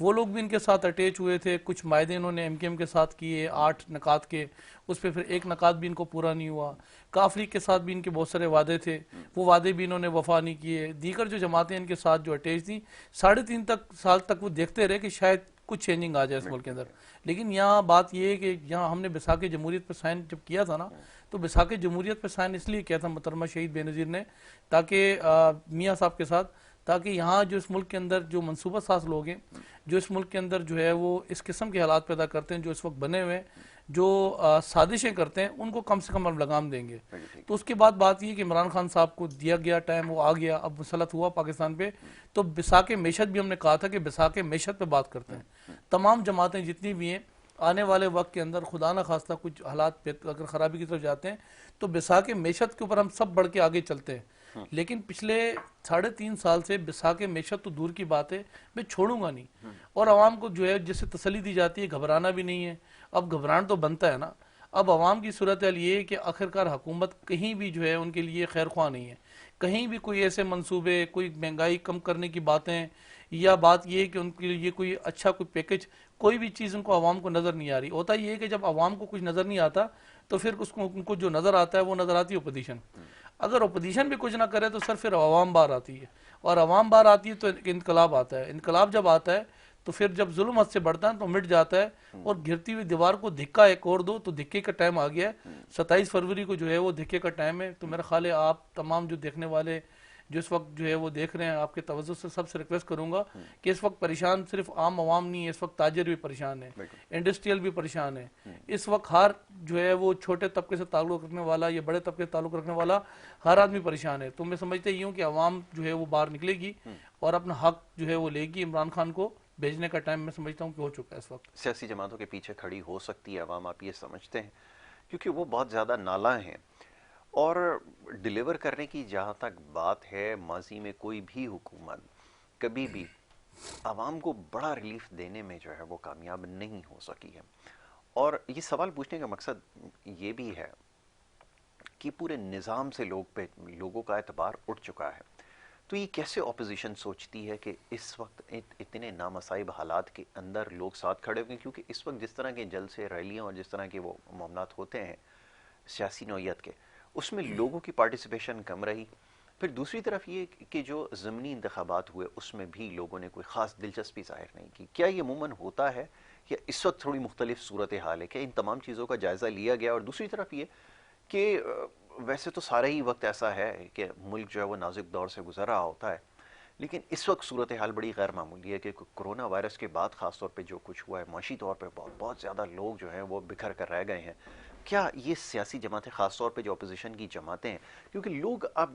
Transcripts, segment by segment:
وہ لوگ بھی ان کے ساتھ اٹیچ ہوئے تھے. کچھ معاہدے انہوں نے MKM کے ساتھ کیے 8 نکات کے, اس پہ پھر ایک نکات بھی ان کو پورا نہیں ہوا. کافلیگ کے ساتھ بھی ان کے بہت سارے وعدے تھے, وہ وعدے بھی انہوں نے وفا نہیں کیے. دیگر جو جماعتیں ان کے ساتھ جو اٹیچ تھیں 3.5 سال تک وہ دیکھتے رہے کہ شاید کچھ چینجنگ آ جائے اس ملک کے اندر. لیکن یہاں بات یہ ہے کہ یہاں ہم نے بساق جمہوریت پہ سائن جب کیا تھا نا, تو بساق جمہوریت پہ سائن اس لیے کیا تھا محترمہ شہید بے نظیر نے, تاکہ میاں صاحب کے ساتھ, تاکہ یہاں جو اس ملک کے اندر جو منصوبہ ساز لوگ ہیں, جو اس ملک کے اندر جو ہے وہ اس قسم کے حالات پیدا کرتے ہیں جو اس وقت بنے ہوئے ہیں, جو سازشیں کرتے ہیں, ان کو کم سے کم لگام دیں گے. تو اس کے بعد بات یہ کہ عمران خان صاحب کو دیا گیا ٹائم, وہ آ گیا, اب مسلط ہوا پاکستان پہ. تو بساق معیشت بھی ہم نے کہا تھا کہ بساق معیشت پہ بات کرتے ہیں. تمام جماعتیں جتنی بھی ہیں آنے والے وقت کے اندر خدا نہ خواستہ کچھ حالات اگر خرابی کی طرف جاتے ہیں تو بساق معیشت کے اوپر ہم سب بڑھ کے آگے چلتے ہیں. لیکن پچھلے 3.5 سال سے بساق معیشت تو دور کی بات ہے, میں چھوڑوں گا نہیں. اور عوام کو جو ہے جس سے تسلی دی جاتی ہے, گھبرانا بھی نہیں ہے. اب گھبران تو بنتا ہے نا. اب عوام کی صورتحال یہ ہے کہ آخرکار حکومت کہیں بھی جو ہے ان کے لیے خیر خواہ نہیں ہے. کہیں بھی کوئی ایسے منصوبے, کوئی مہنگائی کم کرنے کی باتیں, یا بات یہ ہے کہ ان کے لیے کوئی اچھا کوئی پیکج, کوئی بھی چیز ان کو عوام کو نظر نہیں آ رہی. ہوتا یہ ہے کہ جب عوام کو کچھ نظر نہیں آتا تو پھر ان کو جو نظر آتا ہے وہ نظر آتی ہے اپوزیشن. اگر اپوزیشن بھی کچھ نہ کرے تو سر پھر عوام باہر آتی ہے, اور عوام باہر آتی ہے تو انقلاب آتا ہے. انقلاب جب آتا ہے تو پھر جب ظلم حد سے بڑھتا ہے تو مٹ جاتا ہے, اور گرتی ہوئی دیوار کو دھکا ایک اور دو, تو دھکے کا ٹائم آ گیا ہے. 27 فروری کو جو ہے وہ دھکے کا ٹائم ہے. تو میرا خیال ہے آپ تمام جو دیکھنے والے جو اس وقت جو ہے وہ دیکھ رہے ہیں, آپ کے توجہ سے سب سے ریکویسٹ کروں گا کہ اس وقت پریشان صرف عام عوام نہیں ہے, اس وقت تاجر بھی پریشان ہے, انڈسٹریل بھی پریشان ہے. اس وقت ہر جو ہے وہ چھوٹے طبقے سے تعلق رکھنے والا یا بڑے طبقے سے تعلق رکھنے والا ہر آدمی پریشان ہے. تو میں سمجھتا ہی ہوں کہ عوام جو ہے وہ باہر نکلے گی اور اپنا حق جو ہے وہ لے گی. عمران خان کو بھیجنے کا ٹائم میں سمجھتا ہوں کہ ہو چکا ہے اس وقت. سیاسی جماعتوں کے پیچھے کھڑی ہو سکتی ہے عوام, آپ یہ سمجھتے ہیں؟ کیونکہ وہ بہت زیادہ نالاں ہیں, اور ڈیلیور کرنے کی جہاں تک بات ہے, ماضی میں کوئی بھی حکومت کبھی بھی عوام کو بڑا ریلیف دینے میں جو ہے وہ کامیاب نہیں ہو سکی ہے. اور یہ سوال پوچھنے کا مقصد یہ بھی ہے کہ پورے نظام سے لوگوں کا اعتبار اٹھ چکا ہے. تو یہ کیسے اپوزیشن سوچتی ہے کہ اس وقت اتنے نامصائب حالات کے اندر لوگ ساتھ کھڑے ہوئے, کیونکہ اس وقت جس طرح کے جلسے, ریلیاں اور جس طرح کے وہ معاملات ہوتے ہیں سیاسی نوعیت کے, اس میں لوگوں کی پارٹیسپیشن کم رہی. پھر دوسری طرف یہ کہ جو ضمنی انتخابات ہوئے اس میں بھی لوگوں نے کوئی خاص دلچسپی ظاہر نہیں کی. کیا یہ عموماً ہوتا ہے یا اس وقت تھوڑی مختلف صورتحال ہے؟ کہ ان تمام چیزوں کا جائزہ لیا گیا؟ اور دوسری طرف یہ کہ ویسے تو سارا ہی وقت ایسا ہے کہ ملک جو ہے وہ نازک دور سے گزر رہا ہوتا ہے, لیکن اس وقت صورتحال بڑی غیر معمولی ہے کہ کرونا وائرس کے بعد خاص طور پہ جو کچھ ہوا ہے, معاشی طور پہ بہت زیادہ لوگ جو ہیں وہ بکھر کر رہ گئے ہیں. کیا یہ سیاسی جماعتیں, خاص طور پہ جو اپوزیشن کی جماعتیں ہیں, کیونکہ لوگ اب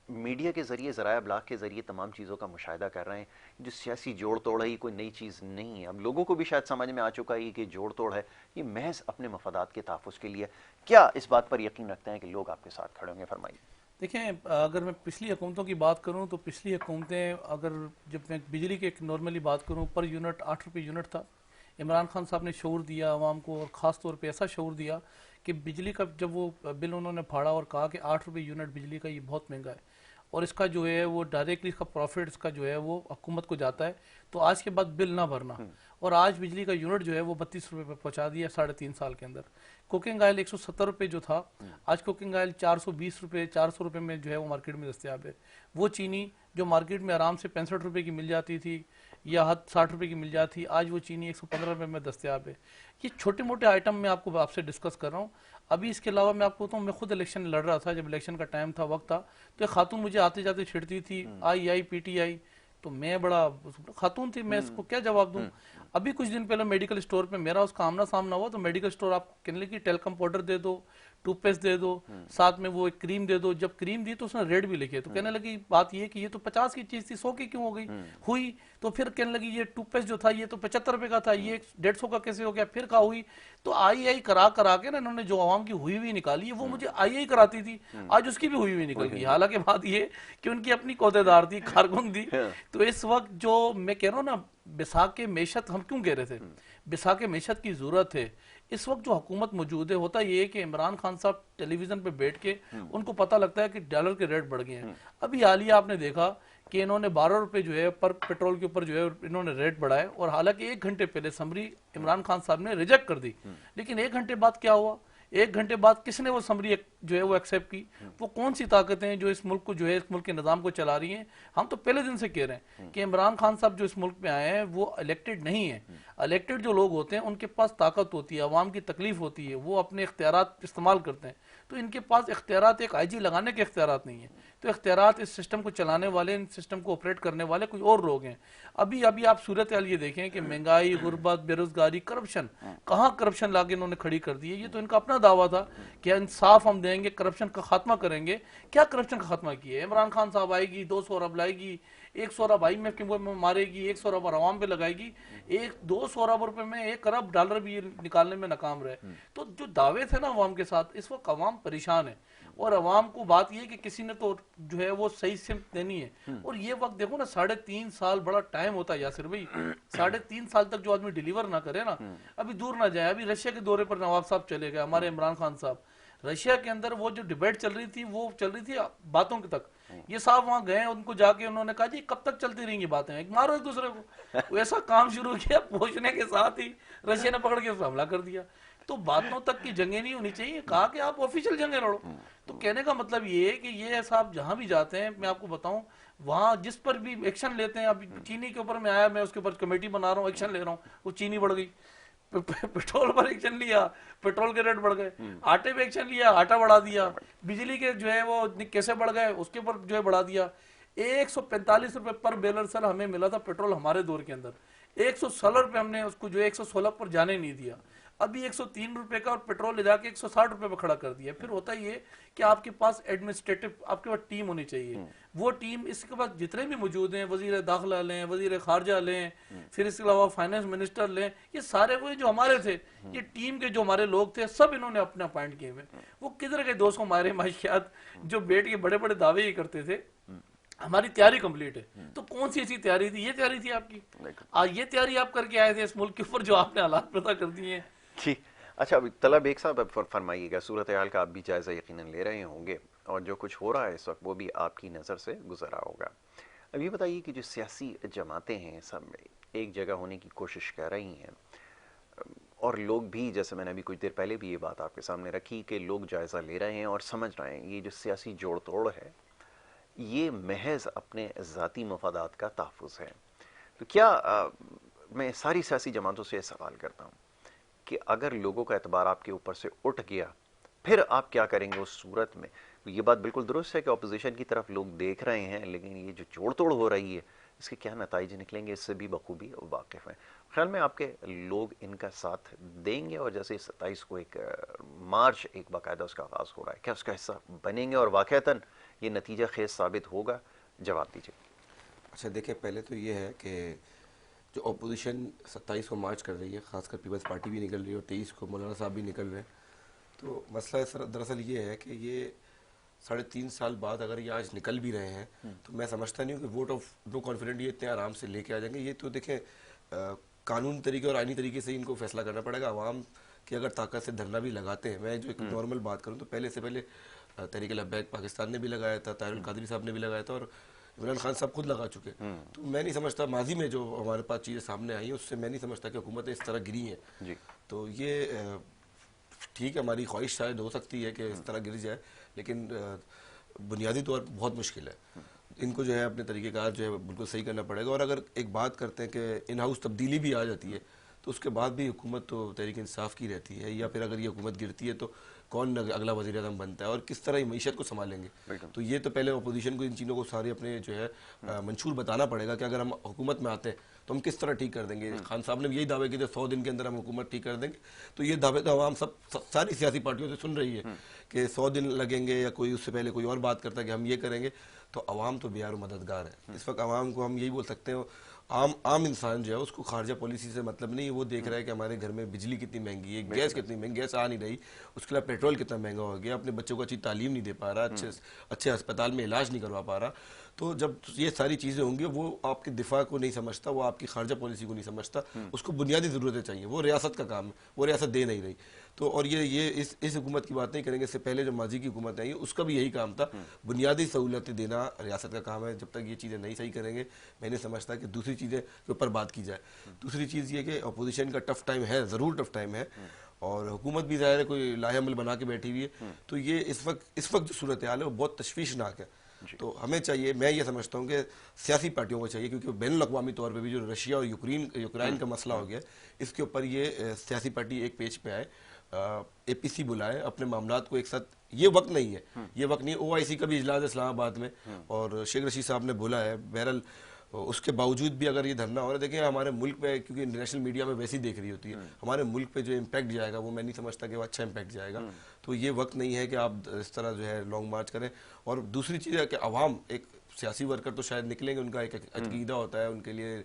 میڈیا کے ذریعے, ذرائع ابلاغ کے ذریعے تمام چیزوں کا مشاہدہ کر رہے ہیں, جو سیاسی جوڑ توڑ ہے یہ کوئی نئی چیز نہیں ہے. اب لوگوں کو بھی شاید سمجھ میں آ چکا ہے کہ جوڑ توڑ ہے یہ محض اپنے مفادات کے تحفظ کے لیے. کیا اس بات پر یقین رکھتے ہیں کہ لوگ آپ کے ساتھ کھڑے ہوں گے؟ فرمائیے. دیکھیں, اگر میں پچھلی حکومتوں کی بات کروں تو پچھلی حکومتیں, اگر جب میں بجلی کے نارملی بات کروں, پر یونٹ 8 روپے یونٹ تھا. عمران خان صاحب نے شعور دیا عوام کو, اور خاص طور پہ ایسا شعور دیا کہ بجلی کا جب وہ بل انہوں نے پھاڑا اور کہا کہ 8 روپے یونٹ بجلی کا یہ بہت مہنگا ہے, اور اس کا جو ہے وہ ڈائریکٹلی اس کا پروفٹ اس کا جو ہے وہ حکومت کو جاتا ہے, تو آج کے بعد بل نہ بھرنا. اور آج بجلی کا یونٹ جو ہے وہ 32 روپے پہ پہنچا دیا 3.5 سال کے اندر. کوکنگ آئل 170 روپے جو تھا, آج کوکنگ آئل 420 روپے 400 روپے میں جو ہے وہ مارکیٹ میں دستیاب ہے. وہ چینی جو مارکیٹ میں آرام سے 65 روپے کی مل جاتی تھی یا حد 60 روپے کی مل جاتی, آج وہ چینی 115 روپے میں دستیاب ہے. یہ چھوٹے موٹے آئٹم میں آپ سے ڈسکس کر رہا ہوں. ابھی اس کے علاوہ میں آپ کو بتاؤں, میں خود الیکشن لڑ رہا تھا, جب الیکشن کا ٹائم تھا, وقت تھا, تو ایک خاتون مجھے آتے جاتے چھڑتی تھی, آئی پی ٹی آئی, تو میں بڑا خاتون تھی, میں اس کو کیا جواب دوں. ابھی کچھ دن پہلے میڈیکل اسٹور پہ میرا اس کا آمنا سامنا ہوا, تو میڈیکل اسٹور آپ کہنے لگی ٹیلکم پاؤڈر دے دو, ٹوتھ پیسٹ دے دو, ساتھ میں وہ ایک کریم دے دو. جب کریم دی تو اس نے ریٹ بھی لکھے, تو کہنے لگی بات یہ کہ یہ تو 50 کی چیز تھی 100 کی کیوں ہو گئی ہوئی. تو پھر کہنے لگی یہ ٹوتھ پیسٹ جو تھا یہ تو 75 روپے کا تھا, یہ 150 کا کیسے ہو گیا. پھر کہا ہوئی. تو آئی کرا کے نا انہوں نے جو عوام کی ہوئی نکالی ہے, وہ مجھے آئی کراتی تھی, آج اس کی بھی ہوئی نکل گئی. حالانکہ بات یہ کہ ان کی اپنی عہدیدار تھی, کارکن تھی. تو اس وقت جو میں کہہ رہا ہوں نا, بساق معیشت ہم کیوں کہہ رہے تھے, بساق معیشت کی ضرورت ہے. اس وقت جو حکومت موجود ہے، ہوتا یہ ہے کہ عمران خان صاحب ٹیلی ویژن پہ بیٹھ کے ان کو پتہ لگتا ہے کہ ڈالر کے ریٹ بڑھ گئے ہیں. ابھی حالیہ آپ نے دیکھا کہ انہوں نے 12 روپے جو ہے پر پیٹرول کے اوپر جو ہے انہوں نے ریٹ بڑھائے، اور حالانکہ 1 گھنٹے پہلے سمری عمران خان صاحب نے ریجیکٹ کر دی، لیکن 1 گھنٹے بعد کیا ہوا؟ 1 گھنٹے بعد کس نے وہ سمری جو ہے وہ ایکسیپٹ کی؟ وہ کون سی طاقتیں ہیں جو اس ملک کو جو ہے اس ملک کے نظام کو چلا رہی ہیں؟ ہم تو پہلے دن سے کہہ رہے ہیں کہ عمران خان صاحب جو اس ملک میں آئے ہیں وہ الیکٹڈ نہیں ہیں. الیکٹڈ جو لوگ ہوتے ہیں ان کے پاس طاقت ہوتی ہے، عوام کی تکلیف ہوتی ہے، وہ اپنے اختیارات استعمال کرتے ہیں. تو ان کے پاس اختیارات ایک آئی جی لگانے کے اختیارات نہیں ہیں. تو اختیارات اس سسٹم کو چلانے والے، ان سسٹم کو آپریٹ کرنے والے کوئی اور لوگ ہیں. ابھی آپ صورتحال یہ دیکھیں کہ مہنگائی، غربت، بے روزگاری، کرپشن، کہاں کرپشن لا کے انہوں نے کھڑی کر دی ہے. یہ تو ان کا اپنا دعویٰ تھا کہ انصاف ہم دیں گے، کرپشن کا خاتمہ کریں گے. کیا کرپشن کا خاتمہ کیا ہے؟ عمران خان صاحب آئے گی، 200 ارب لائے گی، 100 ارب آئی ایم ایف میں مارے گی، 100 ارب عوام پہ لگائے گی، 200 ارب روپے میں 1 ارب ڈالر بھی نکالنے میں ناکام رہے. تو جو دعوے تھے نا عوام کے ساتھ، اس وقت عوام پریشان ہے، اور عوام کو بات یہ کہ کسی نے تو جو ہے وہ صحیح سمت دینی ہے. اور یہ وقت دیکھو نا، 3.5 سال بڑا ٹائم ہوتا ہے یاسر بھائی. 3.5 سال تک جو آدمی ڈیلیور نہ کرے نا، ابھی دور نہ جائے. ابھی رشیا کے دورے پر نواب صاحب چلے گئے، ہمارے عمران خان صاحب. رشیا کے اندر وہ جو ڈیبیٹ چل رہی تھی وہ چل رہی تھی باتوں کے تک. یہ صاحب وہاں گئے، ان کو جا کے انہوں نے کہا جی کب تک چلتی رہیں گی باتیں، مارو ایک دوسرے کو. وہ ایسا کام شروع کیا، پہنچنے کے ساتھ ہی رشیا نے پکڑ کے حملہ کر دیا. تو باتوں تک کی جنگیں نہیں ہونی چاہیے، کہا کہ آپ آفیشیل جنگیں لڑو. تو کہنے کا مطلب یہ ہے کہ یہ صاحب جہاں بھی جاتے ہیں، میں آپ کو بتاؤں وہاں جس پر بھی ایکشن لیتے ہیں. اب چینی کے اوپر میں آیا، میں اس کے اوپر کمیٹی بنا رہا ہوں، ایکشن لے رہا ہوں، وہ چینی بڑھ گئی. پیٹرول پر ایکشن لیا، پیٹرول کے ریٹ بڑھ گئے. آٹے پہ ایکشن لیا، آٹا بڑھا دیا. بجلی کے جو ہے وہ کیسے بڑھ گئے، اس کے اوپر جو ہے بڑھا دیا. 145 روپے پر بیرل سر ہمیں ملا تھا پیٹرول ہمارے دور کے اندر. 116 روپے ہم نے اس کو جو 116 پر جانے نہیں دیا. ابھی 103 روپے کا، اور پیٹرول لے جا کے 160 روپے پہ کھڑا کر دیا. پھر ہوتا یہ کہ آپ کے پاس ایڈمنسٹریٹو، آپ کے پاس ٹیم ہونی چاہیے. وہ ٹیم اس کے بعد جتنے بھی موجود ہیں، وزیر داخلہ لیں، وزیر خارجہ لیں، پھر اس کے علاوہ فائنانس منسٹر لیں، یہ سارے وہ جو ہمارے تھے، یہ ٹیم کے جو ہمارے لوگ تھے، سب انہوں نے اپنے اپوائنٹ کیے ہوئے. وہ کدھر گئے 200 ہمارے معاشیات جو بیٹھ کے بڑے بڑے دعوے ہی کرتے تھے ہماری تیاری کمپلیٹ ہے. تو کون سی ایسی تیاری تھی؟ یہ تیاری تھی آپ کی. یہ تیاری آپ کر کے آئے تھے اس ملک کے اوپر، جو آپ نے حالات پیدا کر دیے ہیں. جی اچھا، طلب ایک صاحب فرمائیے گا، صورتحال کا آپ بھی جائزہ یقیناً لے رہے ہوں گے، اور جو کچھ ہو رہا ہے اس وقت وہ بھی آپ کی نظر سے گزرا ہوگا. اب یہ بتائیے کہ جو سیاسی جماعتیں ہیں سب ایک جگہ ہونے کی کوشش کر رہی ہیں، اور لوگ بھی، جیسے میں نے ابھی کچھ دیر پہلے بھی یہ بات آپ کے سامنے رکھی کہ لوگ جائزہ لے رہے ہیں اور سمجھ رہے ہیں یہ جو سیاسی جوڑ توڑ ہے یہ محض اپنے ذاتی مفادات کا تحفظ ہے. تو کیا میں ساری سیاسی جماعتوں سے یہ سوال کرتا ہوں کہ اگر لوگوں کا اعتبار آپ کے اوپر سے اٹھ گیا پھر آپ کیا کریں گے اس صورت میں؟ یہ بات بالکل درست ہے کہ اپوزیشن کی طرف لوگ دیکھ رہے ہیں، لیکن یہ جو جوڑ توڑ ہو رہی ہے اس کے کیا نتائج نکلیں گے اس سے بھی بخوبی واقف ہیں. خیال میں آپ کے لوگ ان کا ساتھ دیں گے، اور جیسے 27 کو ایک مارچ ایک باقاعدہ اس کا آغاز ہو رہا ہے، کیا اس کا حصہ بنیں گے اور واقعتاً یہ نتیجہ خیز ثابت ہوگا؟ جواب دیجیے. اچھا دیکھیں، پہلے تو یہ ہے کہ جو اپوزیشن 27 کو مارچ کر رہی ہے، خاص کر پیپلز پارٹی بھی نکل رہی ہے اور 23 کو مولانا صاحب بھی نکل رہے ہیں. تو مسئلہ دراصل یہ ہے کہ یہ 3.5 سال بعد اگر یہ آج نکل بھی رہے ہیں تو میں سمجھتا نہیں ہوں کہ ووٹ آف نو کانفیڈنٹ یہ اتنے آرام سے لے کے آ جائیں گے. یہ تو دیکھیں قانون طریقے اور آئینی طریقے سے ان کو فیصلہ کرنا پڑے گا. عوام کی اگر طاقت سے دھرنا بھی لگاتے ہیں، میں جو ایک نارمل بات کروں تو پہلے تحریک لبیک پاکستان نے بھی لگایا تھا، طاہر القادری صاحب نے بھی لگایا تھا، اور عمران خان صاحب خود لگا چکے. تو میں نہیں سمجھتا، ماضی میں جو ہمارے پاس چیزیں سامنے آئی ہیں اس سے میں نہیں سمجھتا کہ حکومتیں اس طرح گری ہیں. تو یہ ٹھیک ہے، ہماری خواہش شاید ہو سکتی ہے کہ اس طرح گر جائے، لیکن بنیادی طور پر بہت مشکل ہے. ان کو جو ہے اپنے طریقہ کار جو ہے بالکل صحیح کرنا پڑے گا. اور اگر ایک بات کرتے ہیں کہ ان ہاؤس تبدیلی بھی آ جاتی ہے تو اس کے بعد بھی حکومت تو تحریک انصاف کی رہتی ہے، یا پھر اگر یہ حکومت گرتی ہے تو کون اگلا وزیر اعظم بنتا ہے اور کس طرح معیشت کو سنبھالیں گے. تو یہ تو پہلے اپوزیشن کو ان چیزوں کو سارے اپنے جو ہے منشور بتانا پڑے گا کہ اگر ہم حکومت میں آتے ہیں تو ہم کس طرح ٹھیک کر دیں گے. خان صاحب نے بھی یہی دعوے کیے تھے 100 دن کے اندر ہم حکومت ٹھیک کر دیں گے. تو یہ دعوے تو عوام ساری سیاسی پارٹیوں سے سن رہی ہے کہ 100 دن لگیں گے، یا کوئی اس سے پہلے کوئی اور بات کرتا ہے کہ ہم یہ کریں گے. تو عوام تو بیار و مددگار ہے اس وقت. عوام کو ہم یہی بول سکتے ہیں، عام انسان جو ہے اس کو خارجہ پالیسی سے مطلب نہیں. وہ دیکھ رہا ہے کہ ہمارے گھر میں بجلی کتنی مہنگی ہے، گیس کتنی مہنگی، گیس آ نہیں رہی، اس کے علاوہ پیٹرول کتنا مہنگا ہو گیا، اپنے بچوں کو اچھی تعلیم نہیں دے پا رہا، اچھے ہسپتال میں علاج نہیں کروا پا رہا. تو جب یہ ساری چیزیں ہوں گی وہ آپ کے دفاع کو نہیں سمجھتا, وہ آپ کی خارجہ پالیسی کو نہیں سمجھتا, اس کو بنیادی ضرورتیں چاہیے, وہ ریاست کا کام ہے, وہ ریاست دے نہیں رہی. تو اور یہ اس حکومت کی بات نہیں کریں گے, اس سے پہلے جو ماضی کی حکومت آئی ہے اس کا بھی یہی کام تھا, بنیادی سہولتیں دینا ریاست کا کام ہے. جب تک یہ چیزیں نہیں صحیح کریں گے میں نہیں سمجھتا کہ دوسری چیزیں کے اوپر بات کی جائے. دوسری چیز یہ کہ اپوزیشن کا ٹف ٹائم ہے, ضرور ٹف ٹائم ہے, اور حکومت بھی ظاہر ہے کوئی لاہے عمل بنا کے بیٹھی ہوئی ہے. تو یہ اس وقت جو صورتحال ہے وہ بہت تشویشناک ہے. تو ہمیں چاہیے, میں یہ سمجھتا ہوں کہ سیاسی پارٹیوں کو چاہیے, کیونکہ بین الاقوامی طور پہ بھی جو رشیا اور یوکرائن کا مسئلہ ہو گیا, اس کے اوپر یہ سیاسی پارٹی ایک پیج پہ آئے, اے پی سی بلائے, اپنے معاملات کو ایک ساتھ. یہ وقت نہیں ہے, یہ وقت نہیں. او آئی سی کا بھی اجلاس ہے اسلام آباد میں, اور شیخ رشید صاحب نے بولا ہے. بہرحال اس کے باوجود بھی اگر یہ دھرنا ہو رہا ہے, دیکھیں ہمارے ملک پہ, کیونکہ انٹرنیشنل میڈیا میں ویسی دیکھ رہی ہوتی ہے, ہمارے ملک پہ جو امپیکٹ جائے گا وہ میں نہیں سمجھتا کہ وہ اچھا امپیکٹ جائے گا. تو یہ وقت نہیں ہے کہ آپ اس طرح جو ہے لانگ مارچ کریں. اور دوسری چیز ہے کہ عوام, ایک سیاسی ورکر تو شاید نکلیں گے, ان کا ایک عقیدہ ہوتا ہے, ان کے لیے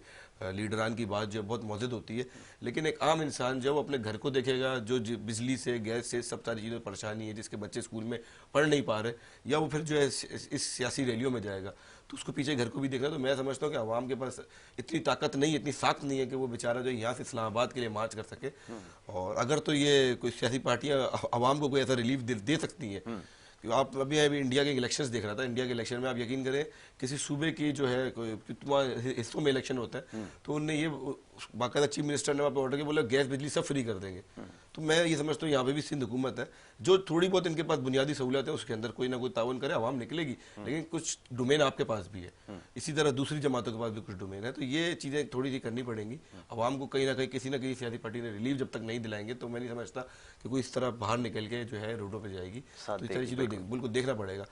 لیڈران کی بات جو ہے بہت موزد ہوتی ہے, لیکن ایک عام انسان جو اپنے گھر کو دیکھے گا, جو بجلی سے, گیس سے, سب ساری چیزوں پریشانی ہے, جس کے بچے اسکول میں پڑھ نہیں پا رہے, یا وہ پھر جو ہے اس سیاسی ریلیوں میں جائے گا, تو اس کو پیچھے گھر کو بھی دیکھنا. تو میں سمجھتا ہوں کہ عوام کے پاس اتنی طاقت نہیں, اتنی ساخت نہیں ہے کہ وہ بیچارہ جو یہاں سے اسلام آباد کے لیے مارچ کر سکے. اور اگر تو یہ کوئی سیاسی پارٹیاں عوام کو کوئی ایسا ریلیف دے سکتی ہیں, آپ ابھی انڈیا کے الیکشنز دیکھ رہا تھا, انڈیا کے الیکشن میں آپ یقین کریں کسی صوبے کی جو ہے حصوں میں الیکشن ہوتا ہے, تو انہوں نے یہ باقاعدہ چیف منسٹر نے وہاں پہ آرڈر کیا, بولا گیس بجلی سب فری کر دیں گے. تو میں یہ سمجھتا ہوں یہاں پہ بھی سندھ حکومت ہے جو تھوڑی بہت ان کے پاس بنیادی سہولت ہے, اس کے اندر کوئی نہ کوئی تعاون کرے, عوام نکلے گی, لیکن کچھ ڈومین آپ کے پاس بھی ہے, اسی طرح دوسری جماعتوں کے پاس بھی کچھ ڈومین ہے. تو یہ چیزیں تھوڑی سی کرنی پڑیں گی عوام کو, کہیں نہ کہیں کسی نہ کسی سیاسی پارٹی نے ریلیف جب تک نہیں دلائیں گے تو میں نہیں سمجھتا کہ کوئی اس طرح باہر نکل کے جو ہے روڈوں پہ جائے گی. تو اس طرح چیزیں بالکل دیکھنا پڑے گا.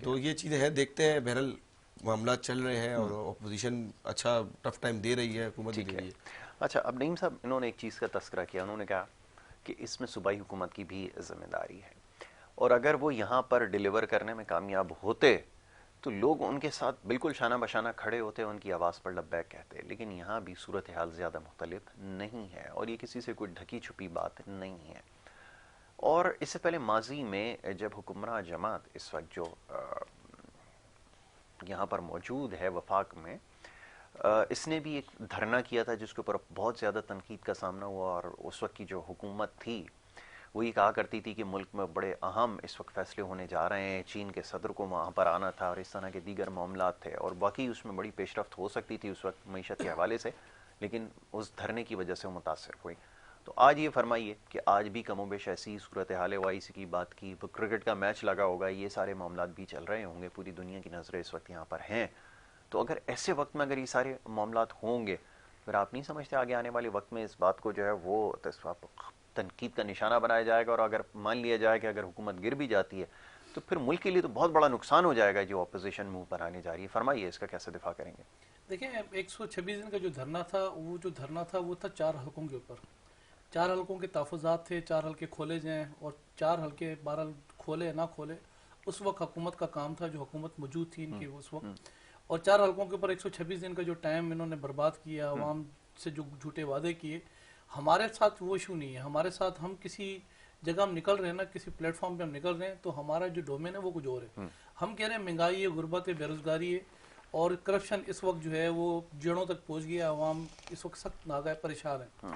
تو یہ چیزیں ہیں, دیکھتے ہیں. بہرحال معاملات چل رہے ہیں, اور اپوزیشن اچھا ٹف ٹائم دے رہی ہے حکومت کے لیے. اچھا, اب نعیم صاحب انہوں نے ایک چیز کا تذکرہ کیا, انہوں نے کہا کہ اس میں صوبائی حکومت کی بھی ذمہ داری ہے, اور اگر وہ یہاں پر ڈیلیور کرنے میں کامیاب ہوتے تو لوگ ان کے ساتھ بالکل شانہ بشانہ کھڑے ہوتے, ان کی آواز پر لبیک کہتے. لیکن یہاں بھی صورتحال زیادہ مختلف نہیں ہے, اور یہ کسی سے کوئی ڈھکی چھپی بات نہیں ہے. اور اس سے پہلے ماضی میں جب حکمراں جماعت اس وقت جو یہاں پر موجود ہے وفاق میں, اس نے بھی ایک دھرنا کیا تھا جس کے اوپر بہت زیادہ تنقید کا سامنا ہوا. اور اس وقت کی جو حکومت تھی وہ یہ کہا کرتی تھی کہ ملک میں بڑے اہم اس وقت فیصلے ہونے جا رہے ہیں, چین کے صدر کو وہاں پر آنا تھا, اور اس طرح کے دیگر معاملات تھے, اور باقی اس میں بڑی پیش رفت ہو سکتی تھی اس وقت معیشت کے حوالے سے, لیکن اس دھرنے کی وجہ سے وہ متاثر ہوئی. تو آج یہ فرمائیے کہ آج بھی کم و بیش ایسی صورتحال ہے, OIC کی بات کی, کرکٹ کا میچ لگا ہوگا, یہ سارے معاملات بھی چل رہے ہوں گے, پوری دنیا کی نظریں اس وقت یہاں پر ہیں. تو اگر ایسے وقت میں اگر یہ سارے معاملات ہوں گے, پھر آپ نہیں سمجھتے آگے آنے والے وقت میں اس بات کو جو ہے وہ تنقید کا نشانہ بنایا جائے گا, اور اگر مان لیا جائے کہ اگر حکومت گر بھی جاتی ہے تو پھر ملک کے لیے تو بہت بڑا نقصان ہو جائے گا جو اپوزیشن منہ پر آنے جا رہی ہے. فرمائیے اس کا کیسے دفاع کریں گے؟ دیکھیں 126 دن کا جو دھرنا تھا, وہ تھا 4 حلقوں کے اوپر. 4 حلقوں کے تحفظات تھے, 4 حلقے کھولے جائیں, اور 4 حلقے بہرحال کھولے نہ کھولے اس وقت حکومت کا کام تھا, جو حکومت موجود تھی ان کی اس وقت. اور 4 حلقوں کے اوپر 126 دن کا جو ٹائم انہوں نے برباد کیا, عوام سے جو جھوٹے وعدے کیے, ہمارے ساتھ وہ ایشو نہیں ہے. ہمارے ساتھ ہم کسی جگہ ہم نکل رہے ہیں نا, کسی پلیٹ فارم پہ ہم نکل رہے ہیں, تو ہمارا جو ڈومین ہے وہ کچھ اور ہے. ہم کہہ رہے ہیں مہنگائی ہے, غربت ہے, بے روزگاری ہے, اور کرپشن اس وقت جو ہے وہ جڑوں تک پہنچ گیا. عوام اس وقت سخت ناگہر پریشان ہے.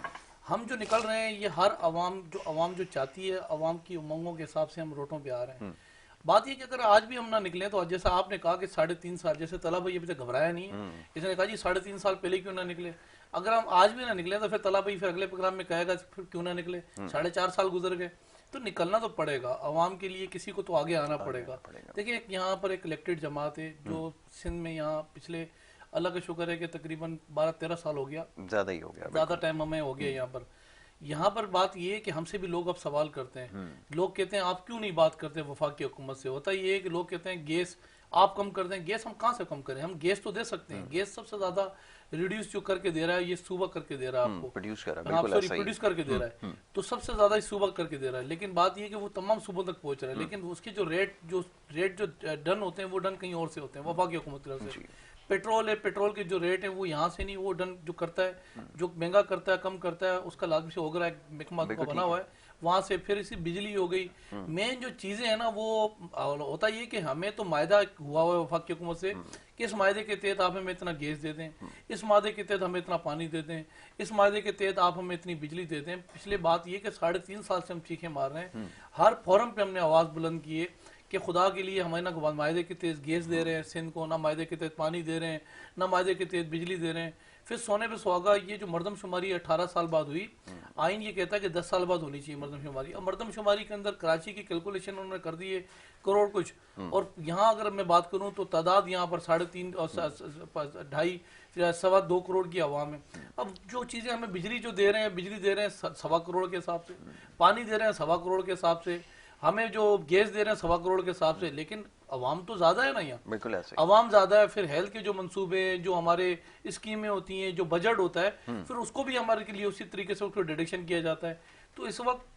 ہم جو نکل رہے ہیں یہ ہر عوام جو چاہتی ہے, عوام کی امنگوں کے حساب سے ہم روٹوں پہ آ رہے ہیں. بات یہ کہ اگر آج بھی ہم نہ نکلیں تو جیسا آپ نے کہا کہ 3.5 سال, جیسے طلحہ بھائی ابھی تک گھبرایا نہیں ہے, اس نے کہا جی 3.5 سال پہلے کیوں نہ نکلے. اگر ہم آج بھی نہ نکلیں تو پھر طلحہ بھائی پھر اگلے پروگرام میں کہے گا پھر کیوں نہ نکلے, 4.5 سال گزر گئے. تو نکلنا تو پڑے گا عوام کے لیے, کسی کو تو آگے آنا پڑے گا. دیکھیں یہاں پر ایک الیکٹڈ جماعت ہے جو سندھ میں یہاں پچھلے, اللہ کا شکر ہے کہ تقریباً 12-13 سال ہو گیا, زیادہ ہی ہو گیا, زیادہ ٹائم ہمیں ہو گیا. یہاں پر بات یہ ہے کہ ہم سے بھی لوگ اب سوال کرتے ہیں. لوگ کہتے ہیں آپ کیوں نہیں بات کرتے وفاقی حکومت سے. ہوتا یہ ہے کہ لوگ کہتے ہیں گیس آپ کم کر دیں. گیس ہم کہاں سے کم کریں, ہم گیس تو دے سکتے ہیں. گیس سب سے زیادہ ریڈیوس جو کر کے دے رہا ہے یہ صوبہ کر کے دے رہا ہے آپ کو, پروڈیوس کر کے دے رہا ہے, تو سب سے زیادہ صوبہ کر کے دے رہا ہے. لیکن بات یہ ہے کہ وہ تمام صوبوں تک پہنچ رہا ہے, لیکن اس کے جو ریٹ جو ڈن ہوتے ہیں وہ ڈن کہیں اور سے ہوتے ہیں وفاقی حکومت کی طرف سے. پیٹرول ہے, پیٹرول کے جو ریٹ ہیں وہ یہاں سے نہیں, وہ ڈن جو کرتا ہے, جو مہنگا کرتا ہے, کم کرتا ہے, اس کا لازمی سے ہوگا ایک محکمہ بنا ہوا ہے, وہاں سے پھر اسی بجلی ہو گئی. مین جو چیزیں ہیں نا وہ ہوتا یہ کہ ہمیں تو معاہدہ ہوا ہوا ہے وفاق کی حکومت سے کہ اس معاہدے کے تحت آپ ہمیں اتنا گیس دے دیں, اس معاہدے کے تحت ہمیں اتنا پانی دے دیں, اس معاہدے کے تحت آپ ہمیں اتنی بجلی دے دیں. پچھلے بات یہ کہ 3.5 سال سے ہم چیخیں مار رہے ہیں, ہر فورم پہ ہم نے آواز بلند کی ہے کہ خدا کے لیے ہمیں نہ معاہدے کے تحت گیس دے رہے ہیں سندھ کو, نہ معاہدے کے تحت پانی دے رہے ہیں, نہ معاہدے کے تحت بجلی دے رہے ہیں. پھر سونے پہ سہاگا یہ جو مردم شماری 18 سال بعد ہوئی, آئین یہ کہتا ہے کہ 10 سال بعد ہونی چاہیے مردم شماری. اور مردم شماری کے اندر کراچی کی کیلکولیشن انہوں نے کر دی ہے کروڑ کچھ, اور یہاں اگر میں بات کروں تو تعداد یہاں پر 3.5 اور 2.5 2 کروڑ کی عوام ہے. اب جو چیزیں ہمیں بجلی جو دے رہے ہیں, بجلی دے رہے ہیں 1.25 کروڑ کے حساب سے, پانی دے رہے ہیں 1.25 کروڑ کے حساب سے, ہمیں جو گیس دے رہے ہیں 1.25 کروڑ کے حساب سے, لیکن عوام تو زیادہ ہے نا یہاں, بالکل ایسے عوام زیادہ ہے. پھر ہیلتھ کے جو منصوبے ہیں, جو ہمارے اسکیمیں ہوتی ہیں, جو بجٹ ہوتا ہے, پھر اس کو بھی ہمارے کے لیے اسی طریقے سے اس کو ڈیڈکشن کیا جاتا ہے. تو اس وقت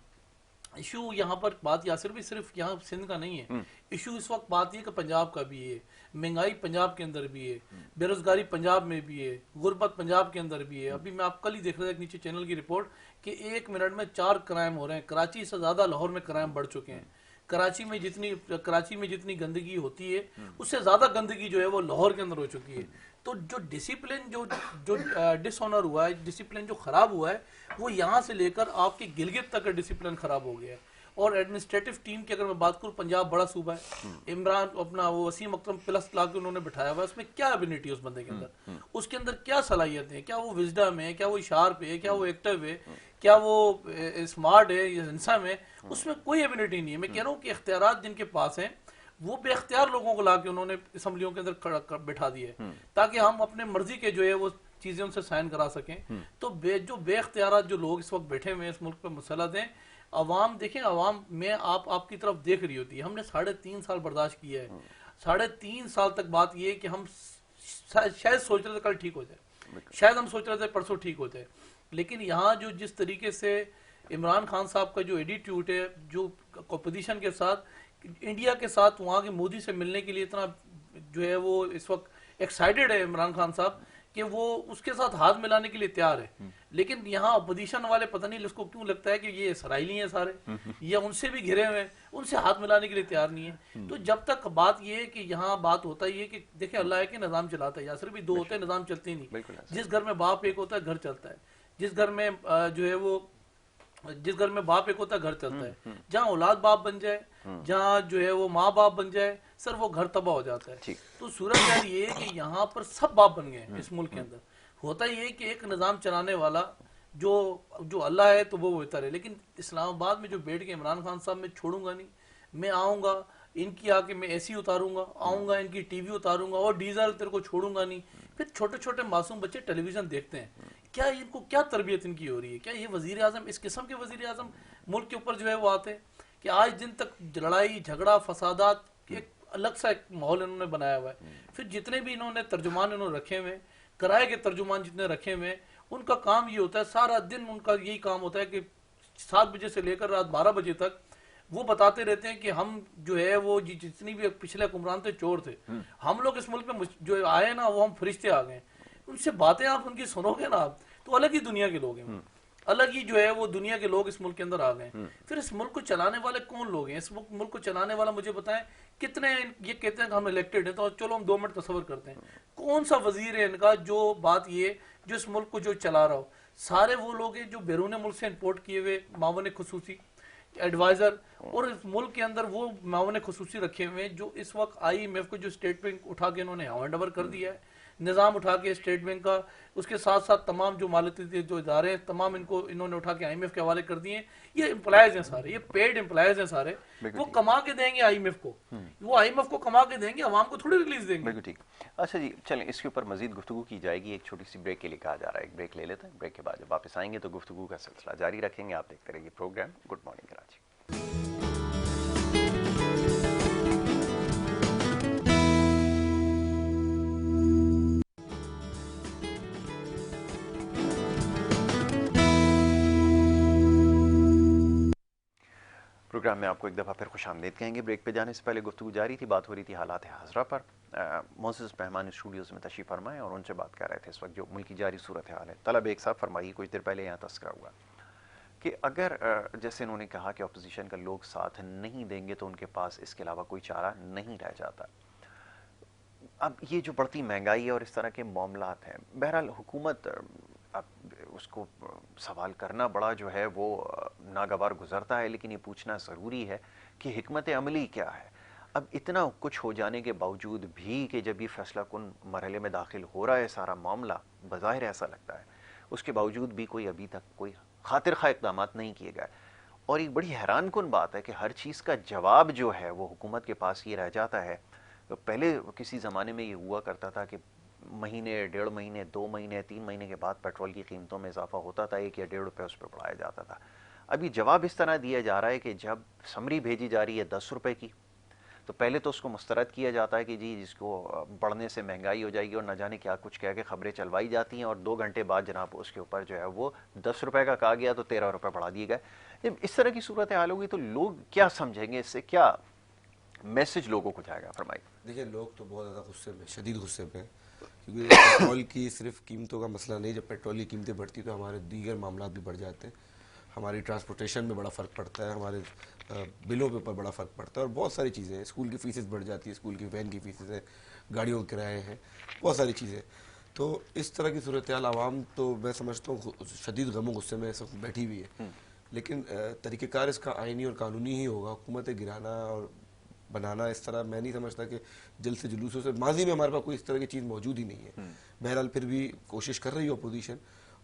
ایشو یہاں پر بات یاسر بھی صرف یہاں سندھ کا نہیں ہے, ایشو اس وقت بات یہ کہ پنجاب کا بھی ہے, مہنگائی پنجاب کے اندر بھی ہے, بے روزگاری پنجاب میں بھی ہے, غربت پنجاب کے اندر بھی ہے. ابھی میں آپ کل ہی دیکھ رہا تھا نیچے چینل کی رپورٹ کہ 1 منٹ میں 4 کرائم ہو رہے ہیں. کراچی سے زیادہ لاہور میں کرائم بڑھ چکے ہیں. کراچی میں جتنی گندگی ہوتی ہے اس سے زیادہ گندگی جو ہے وہ لاہور کے اندر ہو چکی ہے. تو جو ڈسپلن جو ڈس آنر ہوا ہے, ڈسپلن جو خراب ہوا ہے, وہ یہاں سے لے کر آپ کے گلگت تک کا ڈسپلن خراب ہو گیا ہے. اور ایڈمنسٹریٹو ٹیم کی اگر میں بات کروں, پنجاب بڑا صوبہ ہے, عمران اپنا وہ وسیم اکرم پلس لا کے انہوں نے بٹھایا ہوا ہے. اس میں کیا ایبلٹی ہے اس بندے کے اندر, اس کے اندر کیا صلاحیت ہے, کیا وہ وزڈم ہے, کیا وہ شارپ ہے, کیا وہ ایکٹیو ہے, کیا وہ اسمارٹ ہے یا انسان ہے, اس میں کوئی ایبلٹی نہیں ہے. میں کہہ رہا ہوں کہ اختیارات جن کے پاس ہیں وہ بے اختیار لوگوں کو لا کے انہوں نے اسمبلیوں کے اندر بٹھا دیے تاکہ ہم اپنے مرضی کے جو ہے وہ چیزیں ان سے سائن کرا سکیں. تو جو بے اختیارات جو لوگ اس وقت بیٹھے ہوئے ہیں اس ملک پہ مسلط ہیں, عوام دیکھیں, عوام میں آپ کی طرف دیکھ رہی ہوتی ہے. ہم نے 3.5 سال برداشت کیا ہے. 3.5 سال تک بات یہ ہے کہ ہم شاید سوچ رہے تھے کل ٹھیک ہو جائے, شاید ہم سوچ رہے تھے پرسوں ٹھیک ہو جائے, لیکن یہاں جو جس طریقے سے عمران خان صاحب کا جو ایٹیٹیوڈ ہے, جو اپوزیشن کے ساتھ, انڈیا کے ساتھ وہاں کے مودی سے ملنے کے لیے اتنا جو ہے وہ اس وقت ایکسائٹیڈ ہے عمران خان صاحب کہ وہ اس کے ساتھ ہاتھ ملانے کے لیے تیار ہے. لیکن یہاں اپوزیشن والے پتہ نہیں اس کو کیوں لگتا ہے کہ یہ اسرائیلی ہیں سارے, یا ان سے بھی گھرے ہوئے ہیں, ان سے ہاتھ ملانے کے لیے تیار نہیں ہے. تو جب تک بات یہ ہے کہ یہاں بات ہوتا یہ ہے کہ دیکھیں اللہ ہے کہ نظام چلاتا ہے, یا صرف بھی 2 ہوتے ہیں نظام چلتے ہی نہیں. جس گھر میں باپ ایک ہوتا ہے گھر چلتا ہے, جس گھر میں جو ہے وہ جس گھر میں باپ ایک ہوتا ہے گھر چلتا ہے. جہاں اولاد باپ بن جائے, جہاں جو ہے وہ ماں باپ بن جائے, سر وہ گھر تباہ ہو جاتا ہے. تو صورتحال یہ ہے کہ یہاں پر سب باپ بن گئے ہیں اس ملک کے اندر. ہوتا یہ ہے کہ ایک نظام چلانے والا جو اللہ ہے تو وہ بہتر ہے. لیکن اسلام آباد میں جو بیٹھ کے عمران خان صاحب میں چھوڑوں گا نہیں, میں آؤں گا ان کی آ کے میں اے سی اتاروں گا, آؤں گا ان کی ٹی وی اتاروں گا, اور ڈیزل تیرے کو چھوڑوں گا نہیں. پھر چھوٹے چھوٹے معصوم بچے ٹیلی ویژن دیکھتے ہیں, کیا ان کو کیا تربیت ان کی ہو رہی ہے؟ کیا یہ وزیر اعظم اس قسم کے وزیر اعظم ملک کے اوپر جو ہے وہ آتے ہیں کہ آج دن تک لڑائی جھگڑا فسادات, ایک الگ سا ایک ماحول انہوں نے بنایا ہوا ہے. پھر جتنے بھی انہوں نے ترجمان انہوں نے رکھے ہوئے, کرائے کے ترجمان جتنے رکھے ہوئے, ان کا کام یہ ہوتا ہے, سارا دن ان کا یہی کام ہوتا ہے کہ 7 بجے سے لے کر رات 12 بجے تک وہ بتاتے رہتے ہیں کہ ہم جو ہے وہ جتنی بھی پچھلے حکمران تھے چور تھے, ہم لوگ اس ملک میں جو آئے نا وہ ہم فرشتے آ گئے. ان سے باتیں آپ ان کی سنو گے نا آپ تو الگ ہی دنیا کے لوگ ہیں, الگ ہی جو ہے وہ دنیا کے لوگ اس ملک کے اندر آ گئے. پھر اس ملک کو چلانے والے کون لوگ ہیں؟ اس ملک کو چلانے والا مجھے بتائیں کتنے. یہ کہتے ہیں کہ ہم الیکٹڈ ہیں, تو چلو ہم 2 منٹ تصور کرتے ہیں کون سا وزیر ہے ان کا جو بات یہ جو اس ملک کو جو چلا رہا ہو. سارے وہ لوگ ہیں جو بیرون ملک سے امپورٹ کیے ہوئے معاون خصوصی ایڈوائزر, اور اس ملک کے اندر وہ معاون خصوصی رکھے ہوئے ہیں جو اس وقت IMF کو جو اسٹیٹ بینک اٹھا کے انہوں نے ہینڈ اوور کر دیا ہے, نظام اٹھا کے اسٹیٹ بینک کا, اس کے ساتھ ساتھ تمام جو مالیاتی جو ادارے ہیں تمام انہوں نے اٹھا کے IMF کے حوالے کر دیے ہیں. یہ امپلائز ہیں سارے, یہ پیڈ امپلائز ہیں سارے, وہ کما کے دیں گے IMF کو, وہ IMF کو کما کے دیں گے, عوام کو تھوڑی ریلیز دیں گے. بالکل ٹھیک. اچھا جی, چلیں اس کے اوپر مزید گفتگو کی جائے گی. ایک چھوٹی سی بریک کے لیے کہا جا رہا ہے, ایک بریک لے لیتے ہیں. بریک کے بعد جب واپس آئیں گے تو گفتگو کا سلسلہ جاری رکھیں گے. آپ دیکھتے رہیے program good morning Karachi. Program میں آپ کو ایک دفعہ پھر خوش آمدید کہیں گے. بریک پہ جانے سے پہلے گفتگو جاری تھی, بات ہو رہی تھی حالات حاضرہ پر. معزز مہمان اسٹوڈیوز میں تشریف فرمائیں اور ان سے بات کر رہے تھے اس وقت جو ملک کی جاری صورتحال ہے. طلب ایک صاحب فرمائیے, کچھ دیر پہلے یہاں تذکرہ ہوا کہ اگر جیسے انہوں نے کہا کہ اپوزیشن کا لوگ ساتھ نہیں دیں گے تو ان کے پاس اس کے علاوہ کوئی چارہ نہیں رہ جاتا. اب یہ جو بڑھتی مہنگائی ہے اور اس طرح کے معاملات ہیں، بہرحال حکومت اب اس کو سوال کرنا بڑا جو ہے وہ ناگوار گزرتا ہے، لیکن یہ پوچھنا ضروری ہے کہ حکمت عملی کیا ہے. اب اتنا کچھ ہو جانے کے باوجود بھی کہ جب یہ فیصلہ کن مرحلے میں داخل ہو رہا ہے سارا معاملہ، بظاہر ایسا لگتا ہے، اس کے باوجود بھی کوئی ابھی تک کوئی خاطر خواہ اقدامات نہیں کیے گئے. اور ایک بڑی حیران کن بات ہے کہ ہر چیز کا جواب جو ہے وہ حکومت کے پاس یہ رہ جاتا ہے. پہلے کسی زمانے میں یہ ہوا کرتا تھا کہ مہینے، 1.5 مہینے، 2 مہینے، 3 مہینے کے بعد پیٹرول کی قیمتوں میں اضافہ ہوتا تھا، 1 یا 1.5 روپے اس پہ بڑھایا جاتا تھا. ابھی جواب اس طرح دیا جا رہا ہے کہ جب سمری بھیجی جا رہی ہے 10 روپے کی، تو پہلے تو اس کو مسترد کیا جاتا ہے کہ جی جس کو بڑھنے سے مہنگائی ہو جائے گی، اور نہ جانے کیا کچھ کہہ کے خبریں چلوائی جاتی ہیں، اور 2 گھنٹے بعد جناب اس کے اوپر جو ہے وہ 10 روپے کا کہا گیا تو 13 روپے بڑھا دیے گئے. جب اس طرح کی صورتحال ہوگی تو لوگ کیا سمجھیں گے، اس سے کیا میسج لوگوں کو جائے گا؟ فرمائیے. دیکھیں لوگ تو بہت زیادہ غصے میں، شدید غصے میں ہیں، کیونکہ پیٹرول کی صرف قیمتوں کا مسئلہ نہیں، جب پیٹرول کی قیمتیں بڑھتی تو ہمارے دیگر معاملات بھی بڑھ جاتے ہیں. ہماری ٹرانسپورٹیشن میں بڑا فرق پڑتا ہے، ہمارے بلوں کے اوپر بڑا فرق پڑتا ہے، اور بہت ساری چیزیں ہیں. اسکول کی فیسز بڑھ جاتی ہے، اسکول کی وین کی فیسز ہیں، گاڑیوں کے کرائے ہیں، بہت ساری چیزیں. تو اس طرح کی صورتحال عوام تو میں سمجھتا ہوں شدید غم و غصے میں اس وقت بیٹھی ہوئی ہے. لیکن طریقہ کار اس کا آئینی اور قانونی ہی ہوگا. حکومتیں گرانا اور بنانا اس طرح میں نہیں سمجھتا کہ جلد سے جلوسوں سے، ماضی میں ہمارے پاس کوئی اس طرح کی چیز موجود ہی نہیں ہے. بہرحال پھر بھی کوشش کر رہی ہے اپوزیشن،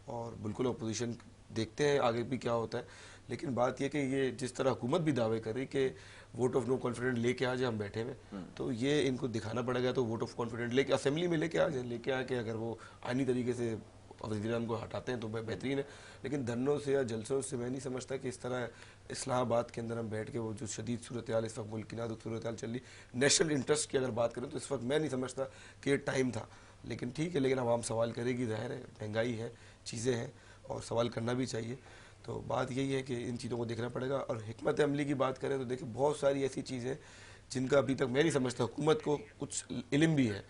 اور بالکل اپوزیشن دیکھتے ہیں آگے بھی کیا ہوتا ہے. لیکن بات یہ کہ یہ جس طرح حکومت بھی دعوے کر رہی کہ ووٹ آف نو کانفیڈنٹ لے کے آ جائے ہم بیٹھے ہوئے، تو یہ ان کو دکھانا پڑے گا. تو ووٹ آف کانفیڈنٹ لے کے اسمبلی میں لے کے آ جائیں، لے کے آ کے اگر وہ آئینی طریقے سے وزیران کو ہٹاتے ہیں تو بہترین ہے. لیکن دھرنوں سے یا جلسوں سے میں نہیں سمجھتا کہ اس طرح اسلام آباد کے اندر ہم بیٹھ کے وہ جو شدید صورتحال اس وقت ملک کی نازک صورتحال چل رہی، نیشنل انٹرسٹ کی اگر بات کریں تو اس وقت میں نہیں سمجھتا کہ یہ ٹائم تھا. لیکن ٹھیک ہے، لیکن عوام سوال کرے گی، ظاہر ہے مہنگائی ہے، چیزیں ہیں، اور سوال کرنا بھی چاہیے. تو بات یہی ہے کہ ان چیزوں کو دیکھنا پڑے گا. اور حکمت عملی کی بات کریں تو دیکھیں بہت ساری ایسی چیزیں جن کا ابھی تک میں نہیں سمجھتا حکومت کو کچھ علم بھی ہے،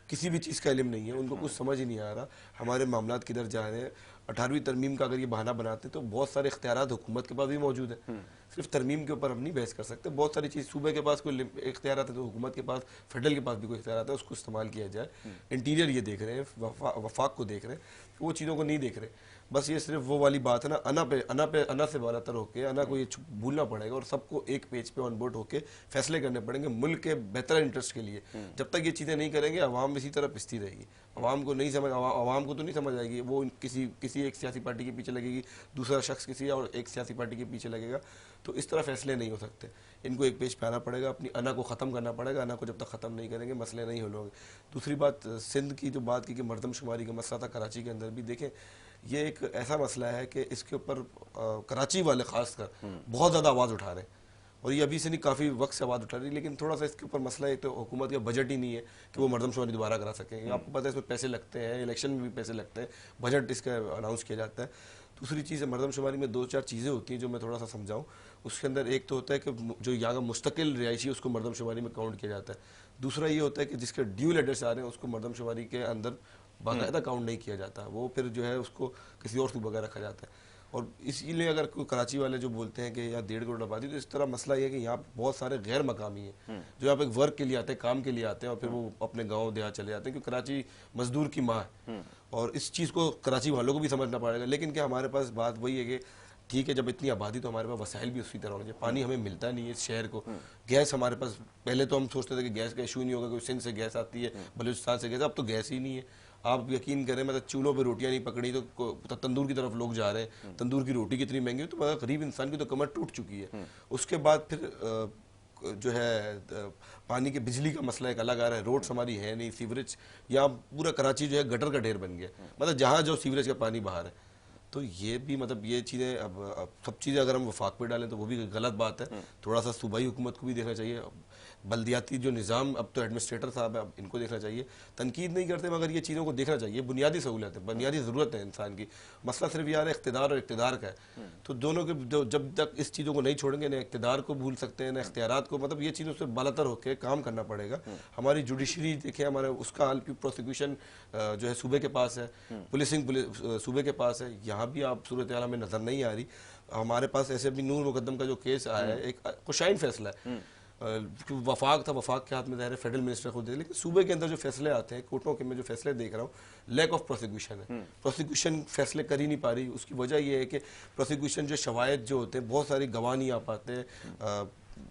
کسی بھی چیز کا علم نہیں ہے، ان کو کچھ سمجھ ہی نہیں آ رہا ہمارے معاملات کدھر جا رہے ہیں. 18ویں ترمیم کا اگر یہ بہانہ بناتے ہیں تو بہت سارے اختیارات حکومت کے پاس بھی موجود ہیں. صرف ترمیم کے اوپر ہم نہیں بحث کر سکتے، بہت ساری چیز صوبے کے پاس کوئی اختیارات ہیں تو حکومت کے پاس، فیڈرل کے پاس بھی کوئی اختیارات ہے، اس کو استعمال کیا جائے. انٹیریئر یہ دیکھ رہے ہیں، وفاق کو دیکھ رہے ہیں، وہ چیزوں کو نہیں دیکھ رہے. بس یہ صرف وہ والی بات ہے نا، انا سے بالا تر ہو کے، انا کو یہ بھولنا پڑے گا اور سب کو ایک پیج پہ آن بورڈ ہو کے فیصلے کرنے پڑیں گے ملک کے بہتر انٹرسٹ کے لیے. جب تک یہ چیزیں نہیں کریں گے عوام اسی طرح پستی رہے گی. عوام کو نہیں سمجھ، عوام کو تو نہیں سمجھ آئے گی. وہ کسی ایک سیاسی پارٹی کے پیچھے لگے گی، دوسرا شخص کسی اور ایک سیاسی پارٹی کے پیچھے لگے گا. تو اس طرح فیصلے نہیں ہو سکتے. ان کو ایک پیج پہ آنا پڑے گا، اپنی انا کو ختم کرنا پڑے گا. انا کو جب تک ختم نہیں کریں گے مسئلے نہیں حل ہوں گے. دوسری بات، سندھ کی جو بات کی کہ مردم شماری کا مسئلہ تھا کراچی کے اندر بھی، دیکھیں یہ ایک ایسا مسئلہ ہے کہ اس کے اوپر کراچی والے خاص کر بہت زیادہ آواز اٹھا رہے ہیں، اور یہ ابھی سے نہیں کافی وقت سے آواز اٹھا رہی ہے. لیکن تھوڑا سا اس کے اوپر مسئلہ ہے تو حکومت کا بجٹ ہی نہیں ہے کہ وہ مردم شماری دوبارہ کرا سکیں. آپ کو پتہ ہے اس میں پیسے لگتے ہیں، الیکشن میں بھی پیسے لگتے ہیں، بجٹ اس کا اناؤنس کیا جاتا ہے. دوسری چیز ہے مردم شماری میں 2-4 چیزیں ہوتی ہیں جو میں تھوڑا سا سمجھاؤں. اس کے اندر ایک تو ہوتا ہے کہ جو یہاں کا مستقل رہائشی ہے اس کو مردم شماری میں کاؤنٹ کیا جاتا ہے. دوسرا یہ ہوتا ہے کہ جس کے ڈیول ایڈریس آ رہے ہیں اس کو مردم شماری کے اندر باقاعدہ کاؤنٹ نہیں کیا جاتا، وہ پھر جو ہے اس کو کسی اور صوبہ کا رکھا جاتا ہے. اور اسی لیے اگر کوئی کراچی والے جو بولتے ہیں کہ یہاں 1.5 کروڑ آبادی، تو اس طرح مسئلہ یہ ہے کہ یہاں بہت سارے غیر مقامی ہیں جو یہاں پہ ورک کے لیے آتے ہیں، کام کے لیے آتے ہیں، اور پھر وہ اپنے گاؤں دیہات چلے جاتے ہیں، کیونکہ کراچی مزدور کی ماں ہے. اور اس چیز کو کراچی والوں کو بھی سمجھنا پڑے گا. لیکن کہ ہمارے پاس بات وہی ہے کہ ٹھیک ہے جب اتنی آبادی تو ہمارے پاس وسائل بھی اسی طرح ہونے چاہیے. پانی ہمیں ملتا نہیں ہے اس شہر کو، گیس ہمارے پاس پہلے تو ہم سوچتے تھے کہ گیس کا ایشو نہیں ہوگا، کوئی سندھ سے گیس آتی ہے، بلوچستان سے گیس، اب تو گیس ہی نہیں ہے. آپ یقین کریں مطلب چولہوں پہ روٹیاں نہیں پکڑی تو تندور کی طرف لوگ جا رہے ہیں. تندور کی روٹی کتنی مہنگی ہے، تو مطلب غریب انسان کی تو کمر ٹوٹ چکی ہے. اس کے بعد پھر جو ہے پانی کے بجلی کا مسئلہ ایک الگ آ رہا ہے. روڈس ہماری ہے نہیں، سیوریج، یہاں پورا کراچی جو ہے گٹر کا ڈھیر بن گیا، مطلب جہاں جو سیوریج کا پانی باہر ہے. تو یہ بھی مطلب یہ چیزیں اب سب چیزیں اگر ہم وفاق پہ ڈالیں تو وہ بھی غلط بات ہے. تھوڑا سا صوبائی حکومت کو بھی دیکھنا چاہیے. بلدیاتی جو نظام، اب تو ایڈمنسٹریٹر صاحب ہیں، اب ان کو دیکھنا چاہیے. تنقید نہیں کرتے مگر یہ چیزوں کو دیکھنا چاہیے. بنیادی سہولت ہے، بنیادی ضرورت ہے انسان کی. مسئلہ صرف یہ آ رہا ہے اقتدار اور اقتدار کا ہے. تو دونوں کے جب تک اس چیزوں کو نہیں چھوڑیں گے، نہ اقتدار کو بھول سکتے ہیں نہ اختیارات کو. مطلب یہ چیزوں سے بالاتر ہو کے کام کرنا پڑے گا. ہماری جوڈیشری دیکھیں، ہمارے اس کا حال، پروسیکیوشن جو ہے صوبے کے پاس ہے، پولیسنگ صوبے کے پاس ہے. یہاں بھی آپ صورتحال ہمیں نظر نہیں آ رہی. ہمارے پاس ایسے بھی نور مقدم کا جو کیس آیا ہے ایک خوشائن فیصلہ ہے، وفاق تھا، وفاق کے ہاتھ میں ظاہر ہے فیڈرل منسٹر خود دے، لیکن صوبے کے اندر جو فیصلے آتے ہیں کورٹوں کے میں جو فیصلے دیکھ رہا ہوں لیک آف پروسیکیوشن ہے، پروسیکیوشن فیصلے کر ہی نہیں پا رہی. اس کی وجہ یہ ہے کہ پروسیکیوشن جو شواہد جو ہوتے ہیں بہت ساری گواہ نہیں آ پاتے،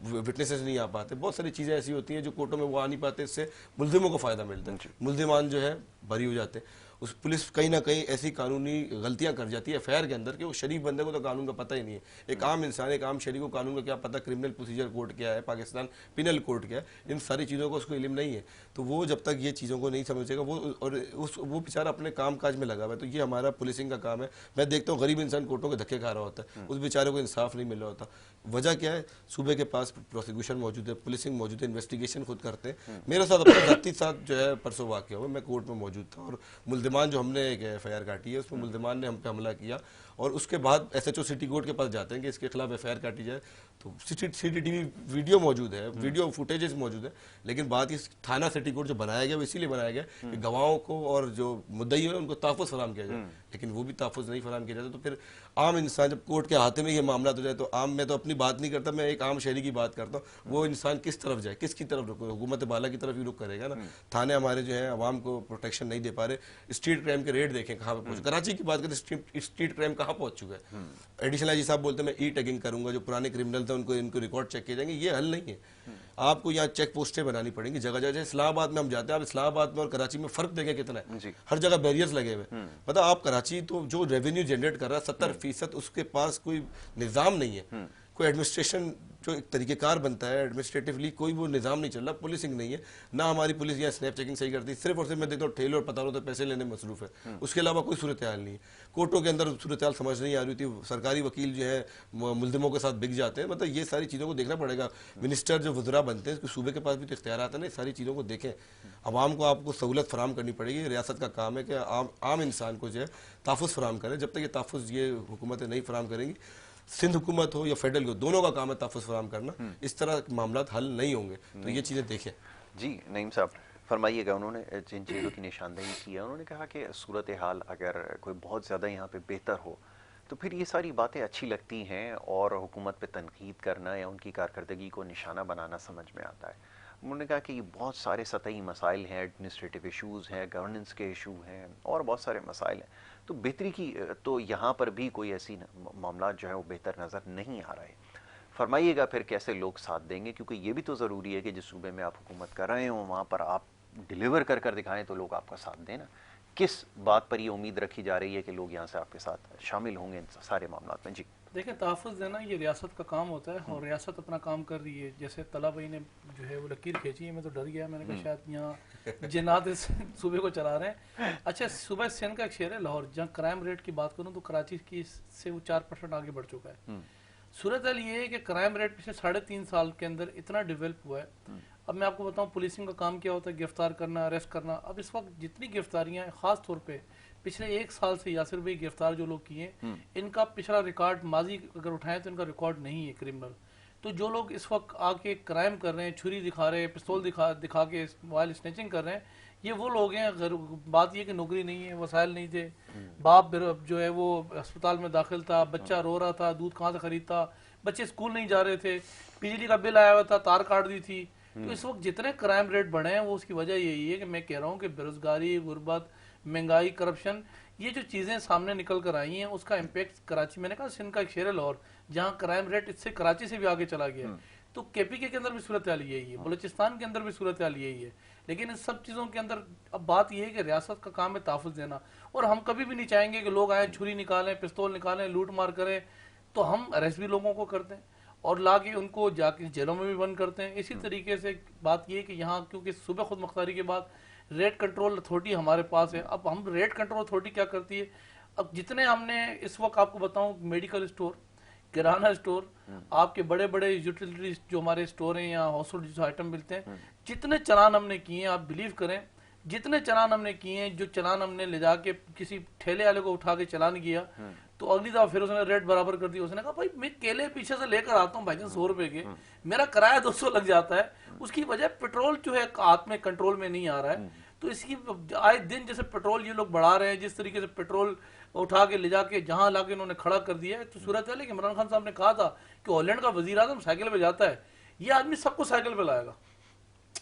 وٹنسز نہیں آ پاتے، بہت ساری چیزیں ایسی ہوتی ہیں جو کورٹوں میں وہ آ نہیں پاتے، اس سے ملزموں کو فائدہ ملتا ہے، ملزمان جو ہے بری ہو جاتے ہیں. اس پولیس کہیں نہ کہیں ایسی قانونی غلطیاں کر جاتی ہے ایف آئی آر کے اندر کہ وہ شریف بندے کو تو قانون کا پتہ ہی نہیں ہے. ایک عام انسان، ایک عام شریف کو قانون کا کیا پتہ، کرمنل پروسیجر کوڈ کیا ہے، پاکستان پینل کوڈ کیا ہے، ان ساری چیزوں کو اس کو علم نہیں ہے. تو وہ جب تک یہ چیزوں کو نہیں سمجھے گا وہ بیچارہ اپنے کام کاج میں لگا ہوا ہے. تو یہ ہمارا پولیسنگ کا کام ہے. میں دیکھتا ہوں غریب انسان کورٹوں کے دھکے کھا رہا ہوتا ہے، اس بیچارے کو انصاف نہیں مل رہا ہوتا. وجہ کیا ہے؟ صوبے کے پاس پروسیکیوشن موجود ہے، پولیسنگ موجود ہے، انویسٹیگیشن خود کرتے ہیں. میرے ساتھ اپنے ذاتی ساتھ جو ہے پرسوں واقعہ ہوا، میں کورٹ میں موجود تھا اور ملزمان جو ہم نے ایک ایف آئی آر کاٹی ہے اس میں ملزمان نے ہم پہ حملہ کیا اور اس کے بعد S H O city court کے پاس جاتے ہیں کہ اس کے خلاف ایف آئی آر کاٹی جائے. تو C T T V video موجود ہے، ویڈیو فوٹیجز موجود ہے، لیکن بات اس تھانہ سٹی کورٹ جو بنایا گیا وہ اسی لیے بنایا گیا کہ گواہوں کو اور جو مدعی ہیں ان کو تحفظ فراہم کیا جائے، لیکن وہ بھی تحفظ نہیں فراہم کیا جاتا. تو پھر عام انسان جب کورٹ کے ہاتھے میں یہ معاملات ہو جائے تو عام، میں تو اپنی بات نہیں کرتا، میں ایک عام شہری کی بات کرتا ہوں. وہ انسان کس طرف جائے، کس کی طرف رکے؟ حکومت بالا کی طرف ہی رک کرے گا نا. تھانے ہمارے جو ہیں عوام کو پروٹیکشن نہیں دے پا رہے. اسٹریٹ کرائم کے ریٹ دیکھیں کہاں پہ پہنچے. کراچی کی بات کریں، اسٹریٹ کرائم کہاں پہنچ چکا ہے. ایڈیشنل آئی جی صاحب بولتے ہیں میں ای ٹیگنگ کروں گا، جو پرانے کرمنل تھے ان کو ریکارڈ چیک کیے جائیں گے. یہ حل نہیں ہے. آپ کو یہاں چیک پوسٹیں بنانی پڑیں گی جگہ جگہ. اسلام آباد میں ہم جاتے ہیں، آپ اسلام آباد میں اور کراچی میں فرق دیکھیں کتنا ہے. ہر جگہ بیریئرز لگے ہوئے. پتہ آپ کراچی تو جو ریونیو جنریٹ کر رہا ہے 70% اس کے پاس کوئی نظام نہیں ہے، کوئی ایڈمنسٹریشن جو ایک طریقہ کار بنتا ہے ایڈمنسٹریٹولی کوئی وہ نظام نہیں چل رہا. پولیسنگ نہیں ہے، نہ ہماری پولیس یہاں اسنیپ چیکنگ صحیح کرتی، صرف اور صرف میں دیکھتا ہوں ٹھیلے اور پتاروں تو پیسے لینے مصروف ہے. اس کے علاوہ کوئی صورتحال نہیں ہے. کورٹوں کے اندر صورتحال سمجھ نہیں آ رہی تھی. سرکاری وکیل جو ہے ملزموں کے ساتھ بک جاتے ہیں. مطلب یہ ساری چیزوں کو دیکھنا پڑے گا. منسٹر جو وزراء بنتے ہیں صوبے کے پاس بھی تو اختیارات ہیں نا، ساری چیزوں کو دیکھیں. عوام کو آپ کو سہولت فراہم کرنی پڑے گی. ریاست کا کام ہے کہ عام انسان کو جو ہے تحفظ فراہم کریں. جب تک یہ تحفظ یہ حکومتیں نہیں فراہم کریں گی، سندھ حکومت ہو یا فیڈرل ہو، دونوں کا کام ہے تحفظ فراہم کرنا. اس طرح معاملات حل نہیں ہوں گے. تو یہ چیزیں دیکھیں. جی نعیم صاحب فرمائیے گا. انہوں نے جن چیزوں کی نشاندہی کی ہے، انہوں نے کہا کہ صورتحال اگر کوئی بہت زیادہ یہاں پہ بہتر ہو تو پھر یہ ساری باتیں اچھی لگتی ہیں اور حکومت پہ تنقید کرنا یا ان کی کارکردگی کو نشانہ بنانا سمجھ میں آتا ہے. انہوں نے کہا کہ یہ بہت سارے سطحی مسائل ہیں، ایڈمنسٹریٹو ایشوز ہیں، گورننس کے ایشو ہیں اور بہت سارے مسائل ہیں. تو بہتری کی تو یہاں پر بھی کوئی ایسی معاملات جو ہے وہ بہتر نظر نہیں آ رہے. فرمائیے گا پھر کیسے لوگ ساتھ دیں گے، کیونکہ یہ بھی تو ضروری ہے کہ جس صوبے میں آپ حکومت کر رہے ہوں وہاں پر آپ ڈیلیور کر کر دکھائیں تو لوگ آپ کا ساتھ دیں نا. کس بات پر یہ امید رکھی جا رہی ہے کہ لوگ یہاں سے آپ کے ساتھ شامل ہوں گے ان سارے معاملات میں؟ جی دیکھیں، تحفظ دینا یہ ریاست کا کام ہوتا ہے اور ریاست اپنا کام کر رہی ہے. جیسے طلبہ بھائی نے جو ہے وہ لکیر کھینچی ہے، میں تو ڈر گیا. میں نے کہا شاید یہاں جنات اس صوبے کو چلا رہے ہیں. اچھا، صوبہ سندھ کا ایک شہر ہے لاہور، جہاں کرائم ریٹ کی بات کروں تو کراچی کی سے وہ 4% آگے بڑھ چکا ہے. صورتحال یہ ہے کہ کرائم ریٹ پچھلے 3.5 سال کے اندر اتنا ڈیولپ ہوا ہے. اب میں آپ کو بتاؤں پولیسنگ کا کام کیا ہوتا ہے، گرفتار کرنا، اریسٹ کرنا. اب اس وقت جتنی گرفتاریاں ہیں، خاص طور پہ پچھلے 1 سال سے یاسر بھائی گرفتار جو لوگ کیے ہیں، ان کا پچھلا ریکارڈ ماضی اگر اٹھائیں تو ان کا ریکارڈ نہیں ہے کرمنل. تو جو لوگ اس وقت آ کے کرائم کر رہے ہیں، چھری دکھا رہے ہیں، پستول دکھا کے موبائل اسنیچنگ کر رہے ہیں، یہ وہ لوگ ہیں. بات یہ کہ نوکری نہیں ہے، وسائل نہیں تھے، باپ جو ہے وہ ہسپتال میں داخل تھا، بچہ رو رہا تھا، دودھ کہاں سے خریدتا، بچے اسکول نہیں جا رہے تھے، بجلی کا بل آیا ہوا تھا، تار کاٹ دی تھی. تو اس وقت جتنے کرائم ریٹ بڑھے ہیں وہ اس کی وجہ یہی ہے کہ میں کہہ رہا ہوں کہ بے روزگاری، غربت، مہنگائی، کرپشن، یہ جو چیزیں سامنے نکل کر آئی ہیں اس کا امپیکٹ کراچی، میں نے کہا سندھ کا ایک شہر ہے لاہور، جہاں کرائم ریٹ اس سے کراچی سے بھی آگے چلا گیا. تو کے پی کے اندر بھی صورتحال یہی ہے، بلوچستان کے اندر بھی صورتحال یہی ہے. لیکن ان سب چیزوں کے اندر اب بات یہ ہے کہ ریاست کا کام ہے تحفظ دینا، اور ہم کبھی بھی نہیں چاہیں گے کہ لوگ آئیں چھری نکالیں، پستول نکالیں، لوٹ مار کریں. تو ہم اریسٹ بھی لوگوں کو کرتے ہیں اور لا کے ان کو جا کے جیلوں میں بھی بند کرتے ہیں. اسی طریقے سے بات یہ ہے کہ یہاں کیونکہ صوبہ خود مختاری کے بعد ریٹ کنٹرول اتھارٹی ہمارے پاس ہے. اب ہم ریٹ کنٹرول اتھارٹی کیا کرتی ہے، اب جتنے ہم نے اس وقت آپ کو بتاؤں میڈیکل اسٹور، کرانہ اسٹور، آپ کے بڑے بڑے یوٹیلیٹی جو ہمارے اسٹور ہیں یا ہاؤس ہولڈ جو آئٹم ملتے ہیں، جتنے چلان ہم نے کیے ہیں، آپ بلیو کریں جتنے چلان ہم نے کیے ہیں، جو چلان ہم نے لے جا کے کسی ٹھیلے والے کو اٹھا کے چلان کیا تو اگلی دفعہ پھر اس نے ریٹ برابر کر دی. اس نے کہا بھائی میں کیلے پیچھے سے لے کر آتا ہوں بھائی جان 100 روپے کے، میرا کرایہ 200 لگ جاتا ہے. اس کی وجہ پیٹرول جو ہے ہاتھ میں کنٹرول میں نہیں آ رہا ہے. تو اس کی آئے دن جیسے پیٹرول یہ لوگ بڑھا رہے ہیں، جس طریقے سے پیٹرول اٹھا کے لے جا کے جہاں لا کے انہوں نے کھڑا کر دیا ہے، تو صورت ہے کہ عمران خان صاحب نے کہا تھا کہ ہالینڈ کا وزیر اعظم سائیکل پہ جاتا ہے، یہ آدمی سب کو سائیکل پہ لائے گا.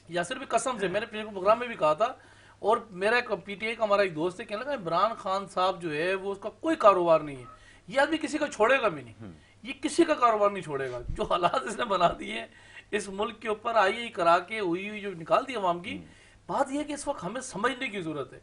یاسر بھی قسم سے، میں نے پچھلے پروگرام میں بھی کہا تھا، اور میرا ایک پی ٹی آئی کا ہمارا ایک دوست ہے، کہنے لگا عمران خان صاحب جو ہے وہ اس کا کوئی کاروبار نہیں ہے، یہ آدمی کسی کا چھوڑے گا بھی نہیں، یہ کسی کا کاروبار نہیں چھوڑے گا. جو حالات اس نے بنا دیے اس ملک کے اوپر آئی ای کرا کے ہوئی جو نکال دی عوام کی. بات یہ ہے کہ اس وقت ہمیں سمجھنے کی ضرورت ہے،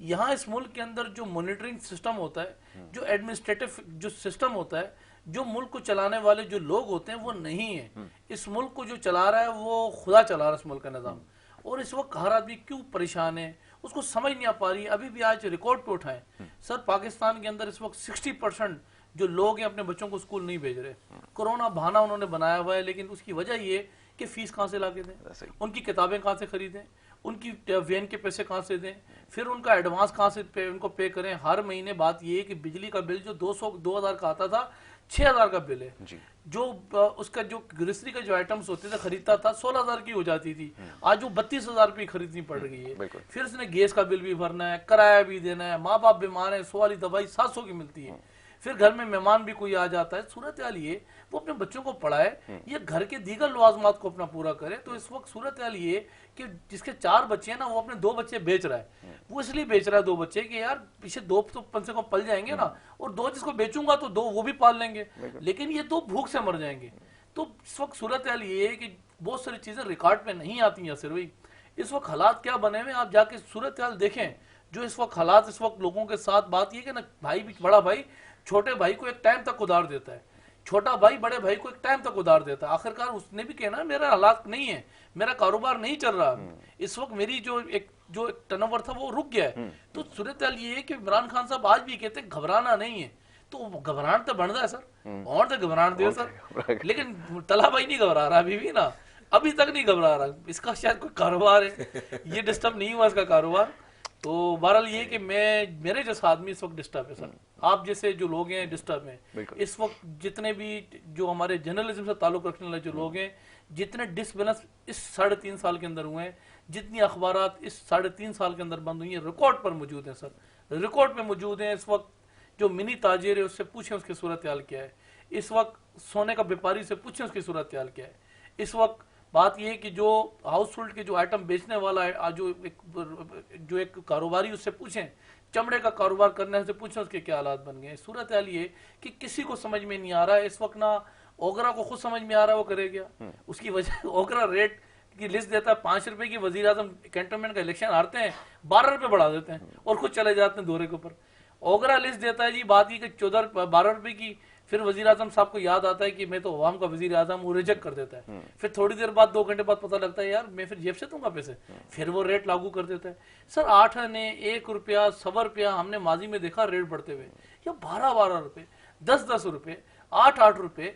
یہاں اس ملک کے اندر جو مانیٹرنگ سسٹم ہوتا ہے، جو ایڈمنسٹریٹو جو سسٹم ہوتا ہے، جو ملک کو چلانے والے جو لوگ ہوتے ہیں وہ نہیں ہیں. اس ملک کو جو چلا رہا ہے وہ خدا چلا رہا ہے اس ملک کا نظام. اور اس وقت ہر آدمی کیوں پریشان ہے اس کو سمجھ نہیں آ پا رہی. ابھی بھی آج ریکارڈ پہ اٹھائیں سر، پاکستان کے اندر اس وقت 60% جو لوگ ہیں اپنے بچوں کو اسکول نہیں بھیج رہے. کرونا بہانہ انہوں نے بنایا ہوا ہے، لیکن اس کی وجہ یہ کہ فیس کہاں سے لا کے دیں، ان کی کتابیں کہاں سے خریدیں، ان کی وین کے پیسے کہاں سے دیں، پھر ان کا ایڈوانس کہاں سے ان کو پے کریں. ہر مہینے بات یہ ہے کہ بجلی کا بل جو 2,000 کا آتا تھا 6,000 کا بل ہے. جو اس کا جو گروسری کا جو آئٹمس ہوتے تھے خریدتا تھا 16,000 کی ہو جاتی تھی، آج وہ 32,000 روپے خریدنی پڑ رہی ہے. پھر اس نے گیس کا بل بھی بھرنا ہے، کرایہ بھی دینا ہے، ماں باپ بیمار ہیں، 100 والی دوائی 700 کی ملتی ہے، پھر گھر میں مہمان بھی کوئی آ جاتا ہے. صورتحال یہ وہ اپنے بچوں کو پڑھائے، یہ گھر کے دیگر لوازمات کو اپنا پورا کرے. تو اس وقت صورتحال یہ کہ جس کے 4 بچے ہیں نا، وہ اپنے 2 بچے بیچ رہا ہے. وہ اس لیے بیچ رہا ہے 2 بچے کہ یار پیچھے 2 تو کم سے کم پل جائیں گے نا، اور 2 جس کو بیچوں گا تو 2 وہ بھی پال لیں گے، لیکن یہ 2 بھوک سے مر جائیں گے. تو اس وقت صورتحال یہ ہے کہ بہت ساری چیزیں ریکارڈ پہ نہیں آتی ہیں. یاسر بھائی اس وقت حالات کیا بنے ہوئے، آپ جا کے صورتحال دیکھیں جو اس وقت حالات اس وقت لوگوں کے ساتھ. بات یہ کہ نا بھائی بھی، بڑا بھائی چھوٹے بھائی کو ایک ٹائم تک ادھار دیتا ہے، چھوٹا بھائی بڑے بھائی کو ایک ٹائم تک ادھار دیتا ہے. آخرکار اس نے بھی کہنا میرا حالات نہیں ہے، میرا کاروبار نہیں چل رہا اس وقت، میری جو ایک ٹرن اوور تھا وہ رک گیا ہے. تو صورتحال یہ ہے کہ عمران خان صاحب آج بھی کہتے ہیں گھبرانا نہیں ہے. تو گھبران تو بنتا ہے سر، اور تو گھبران دے سر، لیکن طلحہ بھائی نہیں گھبرا رہا ابھی بھی نا، ابھی تک نہیں گھبرا رہا. اس کا شاید کوئی کاروبار ہے، یہ ڈسٹرب نہیں ہوا اس کا کاروبار. تو بہرحال یہ کہ میرے جیسا آدمی اس وقت ڈسٹرب ہے سر، آپ جیسے جو لوگ ہیں ڈسٹرب ہیں اس وقت. جتنے بھی جو ہمارے جرنلزم سے تعلق رکھنے والے جو لوگ ہیں، جتنے ڈس بیلنس اس 3.5 سال کے اندر ہوئے ہیں، جتنی اخبارات اس 3.5 سال کے اندر بند ہوئی ہیں، ریکارڈ پر موجود ہیں سر، ریکارڈ پہ موجود ہیں. اس وقت جو منی تاجر ہے اس سے پوچھیں اس کی صورتحال کیا ہے، اس وقت سونے کا بیپاری سے پوچھیں اس کی صورتحال کیا ہے. اس وقت بات یہ ہے کہ جو ہاؤس ہولڈ کے جو آئٹم بیچنے والا ہے، جو ایک کاروباری اس سے پوچھیں، چمڑے کا کاروبار کرنے سے پوچھیں اس کے کیا حالات بن گئے ہیں. صورتحال یہ کہ کسی کو سمجھ میں نہیں آ رہا ہے اس وقت. نہ اوگرا کو خود سمجھ میں آ رہا ہے وہ کرے گیا. اس کی وجہ اوگرا ریٹ کی لسٹ دیتا ہے 5 روپے کی، وزیر اعظم کینٹونمنٹ کا الیکشن ہارتے ہیں 12 روپے بڑھا دیتے ہیں اور خود چلے جاتے ہیں دورے کے اوپر. اوگرا لسٹ دیتا ہے جی بات یہ کہ 12 روپے کی، پھر وزیر اعظم صاحب کو یاد آتا ہے کہ میں تو عوام کا وزیر اعظم، وہ ریجیکٹ کر دیتا ہے. پھر تھوڑی دیر بعد 2 گھنٹے بعد پتہ لگتا ہے یار میں پھر جیب سے دوں گا پیسے، پھر وہ ریٹ لاگو کر دیتا ہے. سر 8 آنے 1 روپیہ 1.25 روپیہ ہم نے ماضی میں دیکھا ریٹ بڑھتے ہوئے، یا 12 روپے، 10 روپے، 8 روپے.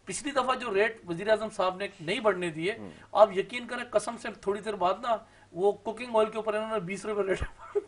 پچھلی دفعہ جو ریٹ وزیر اعظم صاحب نے نہیں بڑھنے دیے، آپ یقین کریں قسم سے تھوڑی دیر بعد نا وہ کوکنگ آئل کے اوپر انہوں نے 20 روپے ریٹ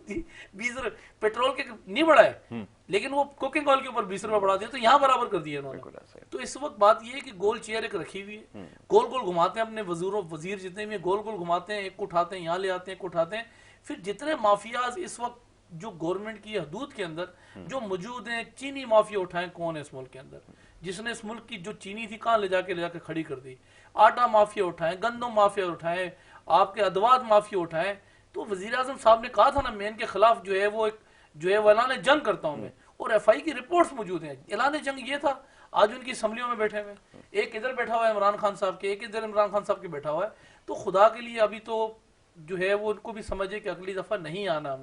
دی. 20 روپے پیٹرول کے نہیں بڑھائے، لیکن وہ کوکنگ آئل کے اوپر 20 روپے بڑھا دیا، تو یہاں برابر کر دیا انہوں نے. تو اس وقت بات یہ ہے کہ گول چیئر ایک رکھی ہوئی ہے، گول گول گھماتے ہیں اپنے وزیر جتنے بھی گول گول گھماتے ہیں، ایک کو اٹھاتے ہیں یہاں لے آتے ہیں، ایک کو اٹھاتے ہیں. پھر جتنے مافیاز اس وقت جو گورنمنٹ کی حدود کے اندر جو موجود ہیں، چینی مافیا اٹھائیں کون ہے اس ملک کے اندر، جس نے اس ملک کی جو چینی تھی کہاں لے جا کے کھڑی کر دی. آٹا مافیا اٹھائیں، گندم مافیا اٹھائیں، آپ کے ادوات مافیا اٹھائیں. تو وزیر اعظم صاحب نے کہا تھا نا میں ان کے خلاف جو ہے وہ اعلان جنگ کرتا ہوں میں، اور ایف آئی کی رپورٹس موجود ہیں. اعلان جنگ یہ تھا، آج ان کی اسمبلیوں میں بیٹھے ہوئے، ایک ادھر بیٹھا ہوا ہے عمران خان صاحب کے، ایک ادھر عمران خان صاحب کے بیٹھا ہوا ہے. تو خدا کے لیے ابھی تو جو ہے وہ ان کو بھی سمجھے کہ اگلی دفعہ نہیں آنا.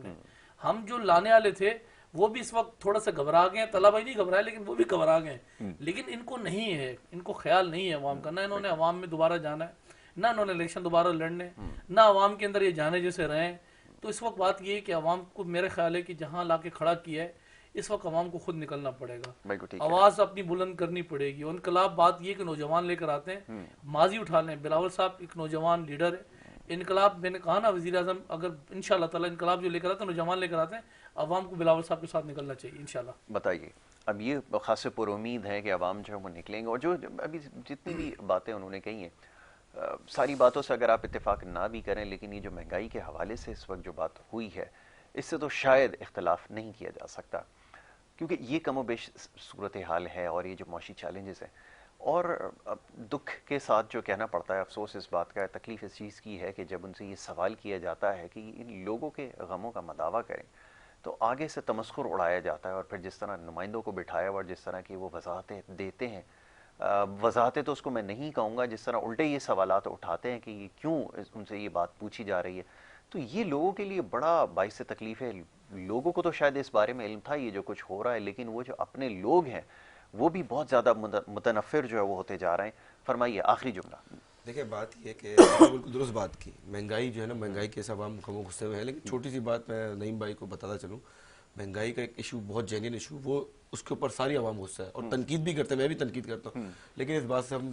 ہم جو لانے والے تھے وہ بھی اس وقت تھوڑا سا گھبرا گئے ہیں. طلحہ بھائی نہیں گھبرائے لیکن وہ بھی گھبرا گئے ہیں، لیکن ان کو نہیں ہے، ان کو خیال نہیں ہے عوام کا. نہ انہوں نے عوام میں دوبارہ جانا ہے، نہ انہوں نے الیکشن دوبارہ لڑنے، نہ عوام کے اندر یہ جانے جیسے رہے ہیں. تو اس وقت بات یہ ہے کہ عوام کو میرے خیال ہے کہ جہاں لا کے کھڑا کیا ہے اس وقت عوام کو خود نکلنا پڑے گا، آواز اپنی بلند کرنی پڑے گی. انقلاب بات یہ کہ نوجوان لے کر آتے ہیں، ماضی اٹھا لیں. بلاول صاحب ایک نوجوان لیڈر ہے. انقلاب میں نے کہا نا وزیر اعظم اگر انشاءاللہ تعالی انقلاب جو لے کر آتے ہیں نوجوان لے کر آتے ہیں، عوام کو بلاول صاحب کے ساتھ نکلنا چاہیے انشاءاللہ. بتائیے اب یہ خاص پر امید ہے کہ عوام جو ہے وہ نکلیں گے، اور جو ابھی جتنی بھی باتیں انہوں نے کہی ہیں ساری باتوں سے اگر آپ اتفاق نہ بھی کریں، لیکن یہ جو مہنگائی کے حوالے سے اس وقت جو بات ہوئی ہے، اس سے تو شاید اختلاف نہیں کیا جا سکتا، کیونکہ یہ کم و بیش صورتحال ہے اور یہ جو معاشی چیلنجز ہیں، اور دکھ کے ساتھ جو کہنا پڑتا ہے، افسوس اس بات کا ہے، تکلیف اس چیز کی ہے کہ جب ان سے یہ سوال کیا جاتا ہے کہ ان لوگوں کے غموں کا مداوع کریں، تو آگے سے تمسخر اڑایا جاتا ہے، اور پھر جس طرح نمائندوں کو بٹھایا اور جس طرح کی وہ وضاحتیں دیتے ہیں، وضاحتیں تو اس کو میں نہیں کہوں گا، جس طرح الٹے یہ سوالات اٹھاتے ہیں کہ یہ کیوں ان سے یہ بات پوچھی جا رہی ہے، تو یہ لوگوں کے لیے بڑا باعث تکلیف ہے۔ لوگوں کو تو شاید اس بارے میں علم تھا یہ جو کچھ ہو رہا ہے، لیکن وہ جو اپنے لوگ ہیں وہ بھی بہت زیادہ متنفر جو ہے وہ ہوتے جا رہے ہیں۔ فرمائیے آخری جملہ۔ دیکھیں بات یہ ہے کہ آپ نے بالکل درست بات کی، مہنگائی جو ہے نا، مہنگائی کے سب ہم غم و غصے میں ہیں، لیکن چھوٹی سی بات میں نعیم بھائی کو بتاتا چلوں، مہنگائی کا ایک ایشو بہت جینین ایشو، وہ اس کے اوپر ساری عوام غصہ ہے اور تنقید بھی کرتے ہیں، میں بھی تنقید کرتا ہوں، لیکن اس بات سے ہم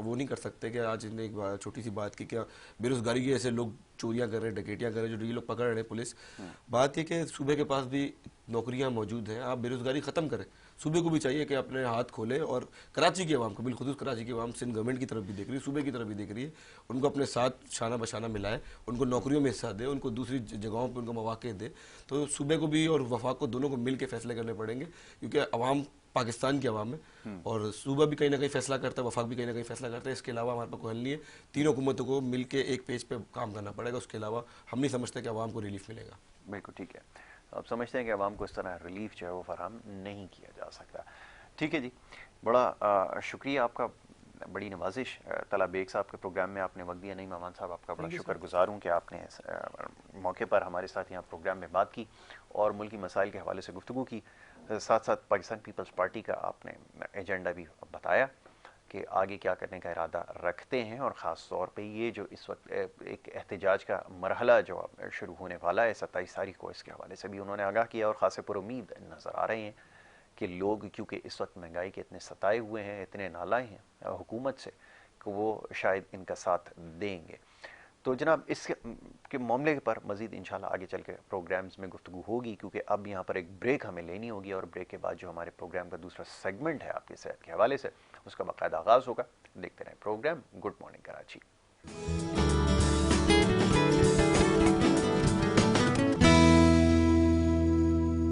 وہ نہیں کر سکتے کہ آج نے ایک چھوٹی سی بات کی کہ بے روزگاری کی ایسے لوگ چوریاں کر رہے ہیں، ڈکیتیاں کر رہے ہیں، جو یہ لوگ پکڑ رہے ہیں پولیس۔ بات یہ کہ صوبے کے پاس بھی نوکریاں موجود ہیں، آپ بے روزگاری ختم کریں، صوبے کو بھی چاہیے کہ اپنے ہاتھ کھولے، اور کراچی کی عوام کو، بالخصوص کراچی کی عوام سندھ گورنمنٹ کی طرف بھی دیکھ رہی ہے، صوبے کی طرف بھی دیکھ رہی ہے، ان کو اپنے ساتھ شانہ بشانہ ملائے، ان کو نوکریوں میں حصہ دے، ان کو دوسری جگہوں پہ ان کو مواقع دے، تو صوبے کو بھی اور وفاق کو دونوں کو مل کے فیصلے کرنے پڑیں گے، کیونکہ عوام پاکستان کی عوام ہے، اور صوبہ بھی کہیں نہ کہیں فیصلہ کرتا ہے، وفاق بھی کہیں نہ کہیں فیصلہ کرتا ہے، اس کے علاوہ ہمارے پاس کوئی حل نہیں ہے، تینوں حکومتوں کو مل کے ایک پیج پہ کام کرنا پڑے گا، اس کے علاوہ ہم نہیں سمجھتے کہ عوام کو ریلیف ملے گا۔ بالکل ٹھیک ہے، آپ سمجھتے ہیں کہ عوام کو اس طرح ریلیف جو ہے وہ فراہم نہیں کیا جا سکتا۔ ٹھیک ہے جی، بڑا شکریہ آپ کا، بڑی نوازش طلعت بیگ صاحب کے پروگرام میں آپ نے وقت دیا۔ نعیم امان صاحب آپ کا بڑا شکر گزار ہوں کہ آپ نے اس موقع پر ہمارے ساتھ یہاں پروگرام میں بات کی اور ملکی مسائل کے حوالے سے گفتگو کی، ساتھ ساتھ پاکستان پیپلز پارٹی کا آپ نے ایجنڈا بھی بتایا کہ آگے کیا کرنے کا ارادہ رکھتے ہیں، اور خاص طور پہ یہ جو اس وقت ایک احتجاج کا مرحلہ جو شروع ہونے والا ہے 27 تاریخ کو، اس کے حوالے سے بھی انہوں نے آگاہ کیا، اور خاص پر امید نظر آ رہے ہیں کہ لوگ کیونکہ اس وقت مہنگائی کے اتنے ستائے ہوئے ہیں، اتنے نالائے ہیں حکومت سے، کہ وہ شاید ان کا ساتھ دیں گے۔ تو جناب اس کے معاملے پر مزید انشاءاللہ آگے چل کے پروگرامز میں گفتگو ہوگی، کیونکہ اب یہاں پر ایک بریک ہمیں لینی ہوگی، اور بریک کے بعد جو ہمارے پروگرام کا دوسرا سیگمنٹ ہے آپ کی صحت کے حوالے سے، اس کا باقاعدہ آغاز ہوگا۔ دیکھتے رہیں پروگرام گڈ مارننگ کراچی۔